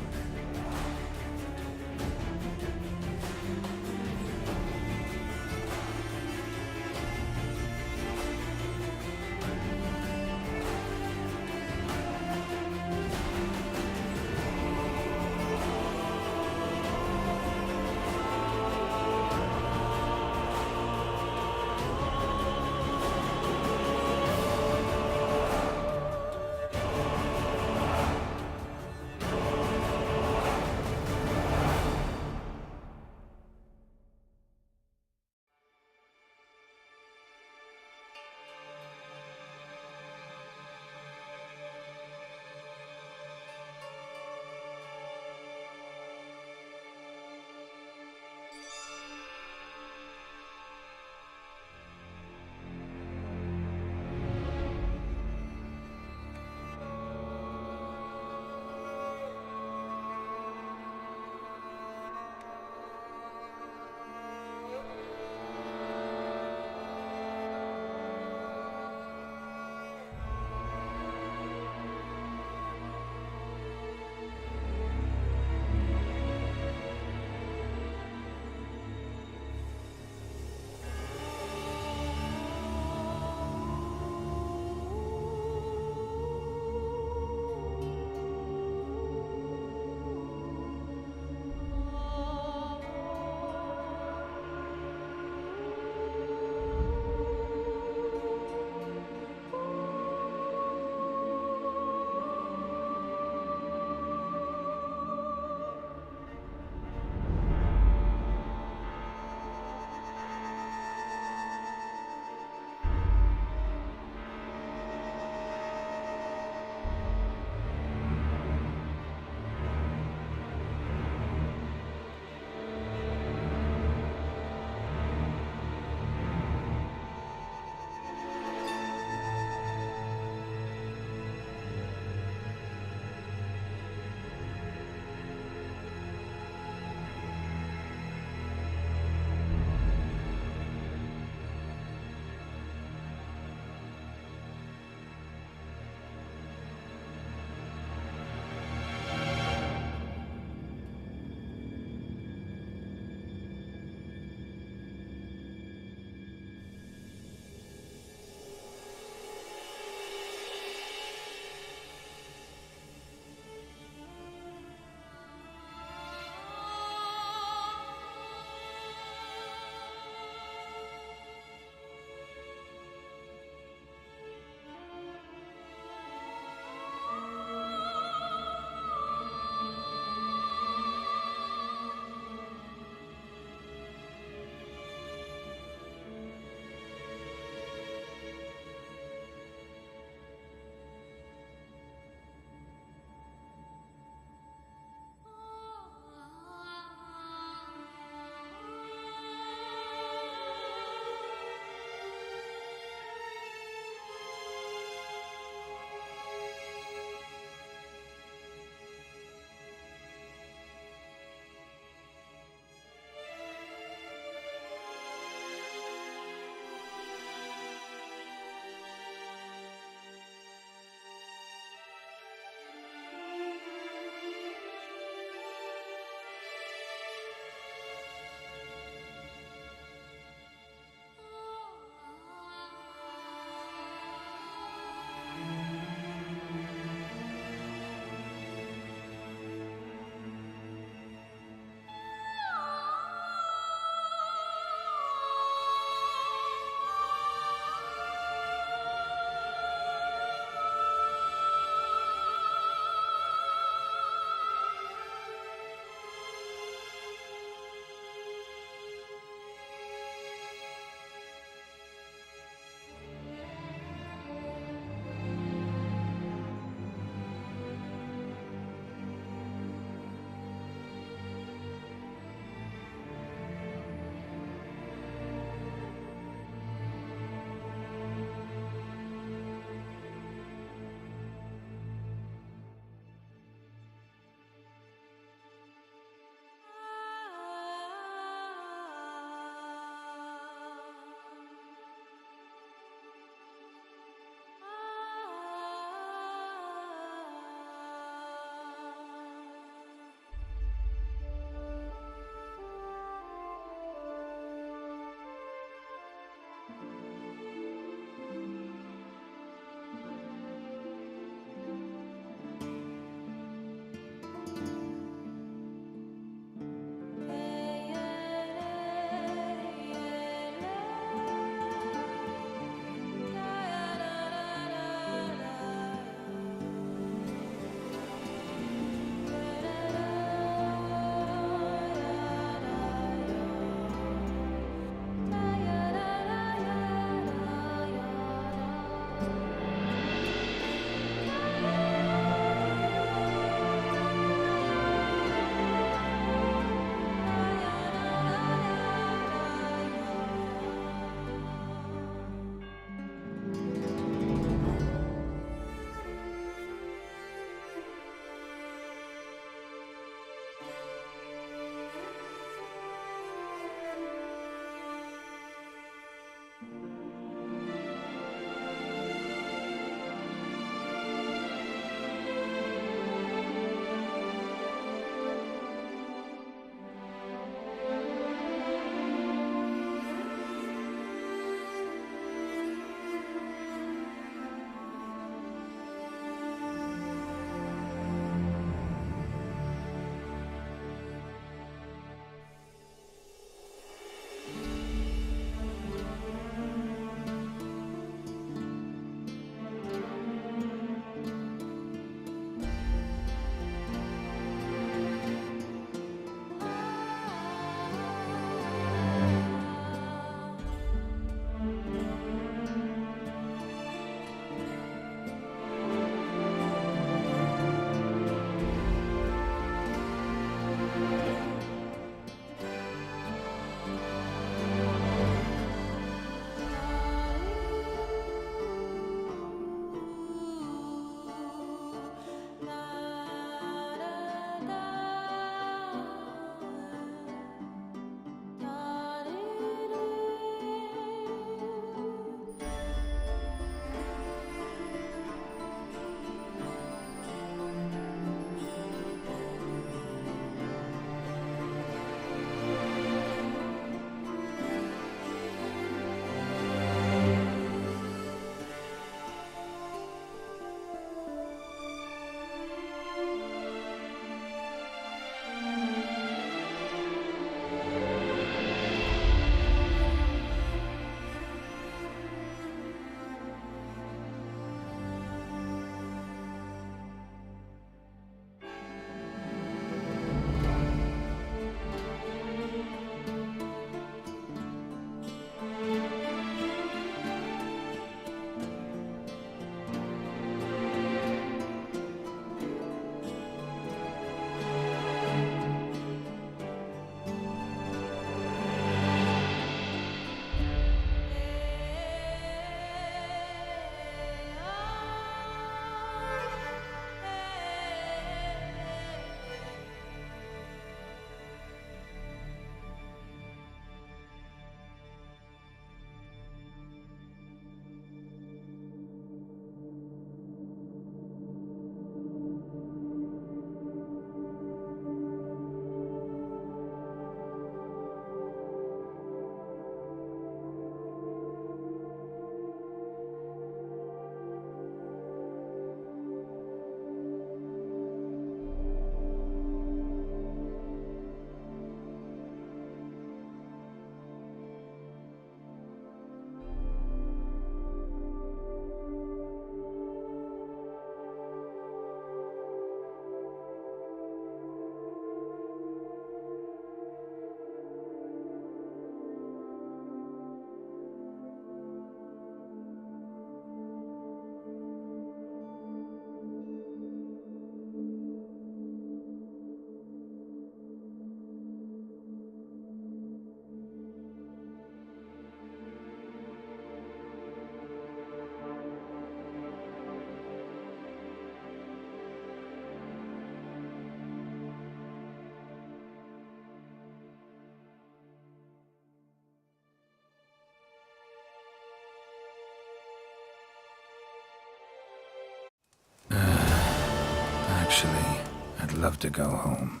love to go home.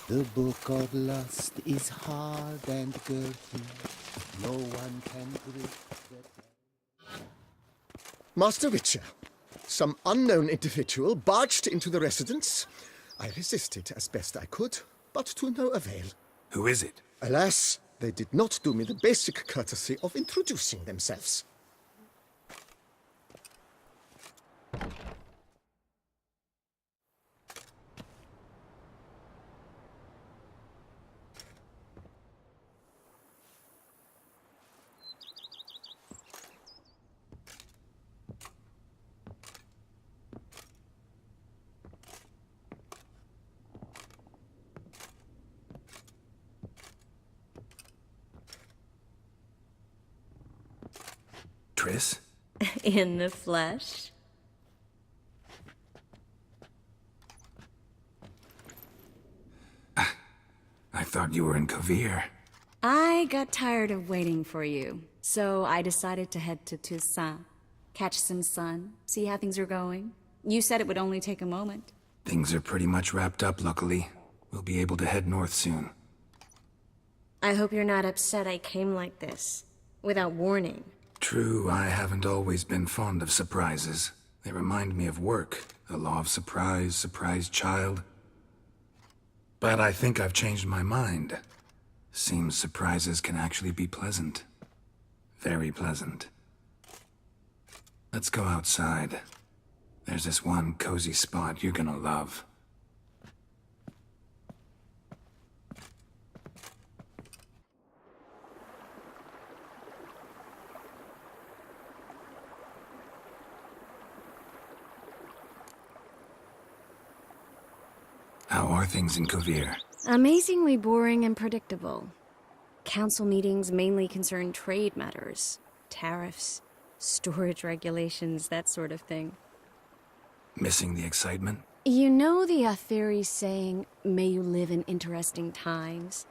The book of lust is hard and girthy. No one can grip the... Master Witcher, some unknown individual barged into the residence. I resisted as best I could, but to no avail. Who is it? Alas, they did not do me the basic courtesy of introducing themselves. Triss? In the flesh? I thought you were in Kovir. I got tired of waiting for you, so I decided to head to Toussaint. Catch some sun, see how things are going. You said it would only take a moment. Things are pretty much wrapped up, luckily. We'll be able to head north soon. I hope you're not upset I came like this, without warning. True, I haven't always been fond of surprises. They remind me of work. The law of surprise, surprise child. But I think I've changed my mind. Seems surprises can actually be pleasant. Very pleasant. Let's go outside. There's this one cozy spot you're gonna love. How are things in Kovir? Amazingly boring and predictable. Council meetings mainly concern trade matters, tariffs, storage regulations, that sort of thing. Missing the excitement? You know the Atheri saying, may you live in interesting times?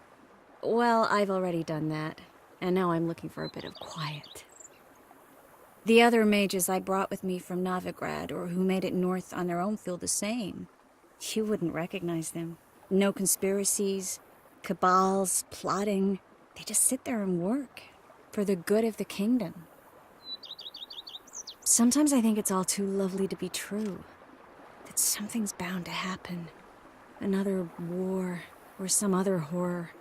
Well, I've already done that, and now I'm looking for a bit of quiet. The other mages I brought with me from Novigrad, or who made it north on their own, feel the same. You wouldn't recognize them. No conspiracies, cabals, plotting. They just sit there and work, for the good of the kingdom. Sometimes I think it's all too lovely to be true. That something's bound to happen. Another war, or some other horror.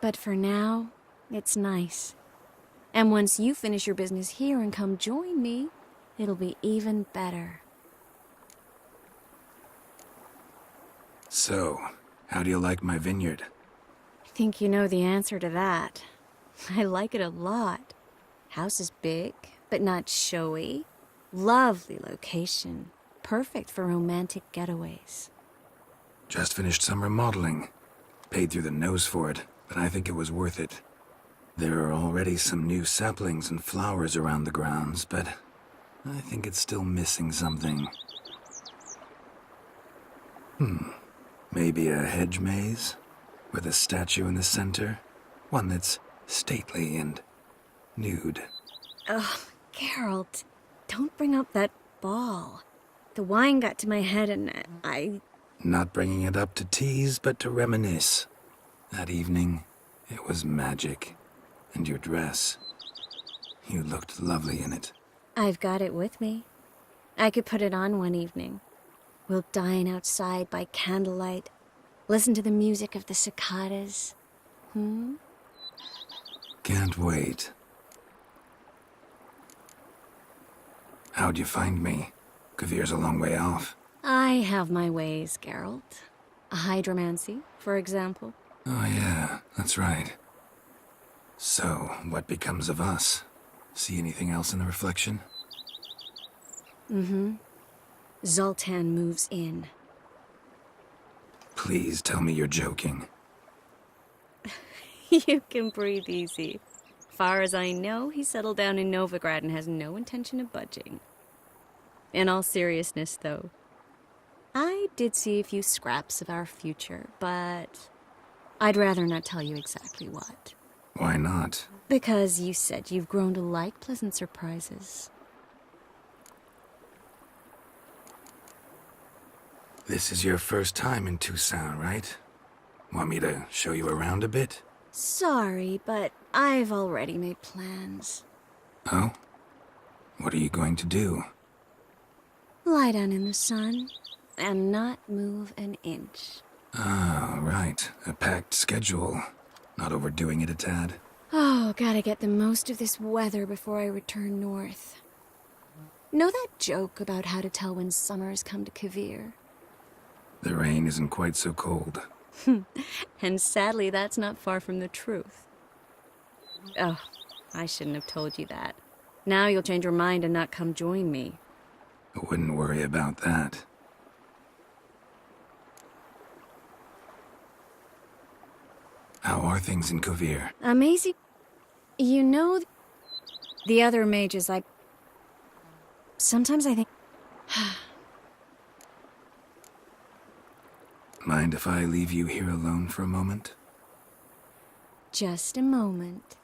But for now, it's nice. And once you finish your business here and come join me, it'll be even better. So, how do you like my vineyard? I think you know the answer to that. I like it a lot. House is big, but not showy. Lovely location. Perfect for romantic getaways. Just finished some remodeling. Paid through the nose for it, but I think it was worth it. There are already some new saplings and flowers around the grounds, but I think it's still missing something. Maybe a hedge maze? With a statue in the center? One that's stately and nude. Ugh, Geralt, don't bring up that ball. The wine got to my head and I... Not bringing it up to tease, but to reminisce. That evening, it was magic. And your dress. You looked lovely in it. I've got it with me. I could put it on one evening. We'll dine outside by candlelight, listen to the music of the cicadas. Can't wait. How'd you find me? Kovir's a long way off. I have my ways, Geralt. A hydromancy, for example. Oh yeah, that's right. So, what becomes of us? See anything else in the reflection? Zoltan moves in. Please tell me you're joking. You can breathe easy. Far as I know, he settled down in Novigrad and has no intention of budging. In all seriousness, though, I did see a few scraps of our future, but I'd rather not tell you exactly what. Why not? Because you said you've grown to like pleasant surprises. This is your first time in Toussaint, right? Want me to show you around a bit? Sorry, but I've already made plans. Oh? What are you going to do? Lie down in the sun and not move an inch. Ah, right. A packed schedule. Not overdoing it a tad. Oh, gotta get the most of this weather before I return north. Know that joke about how to tell when summer has come to Kavir? The rain isn't quite so cold. And sadly, that's not far from the truth. Oh, I shouldn't have told you that. Now you'll change your mind and not come join me. I wouldn't worry about that. How are things in Kavir? Amazing. You know, the other mages, sometimes I think... Mind if I leave you here alone for a moment? Just a moment.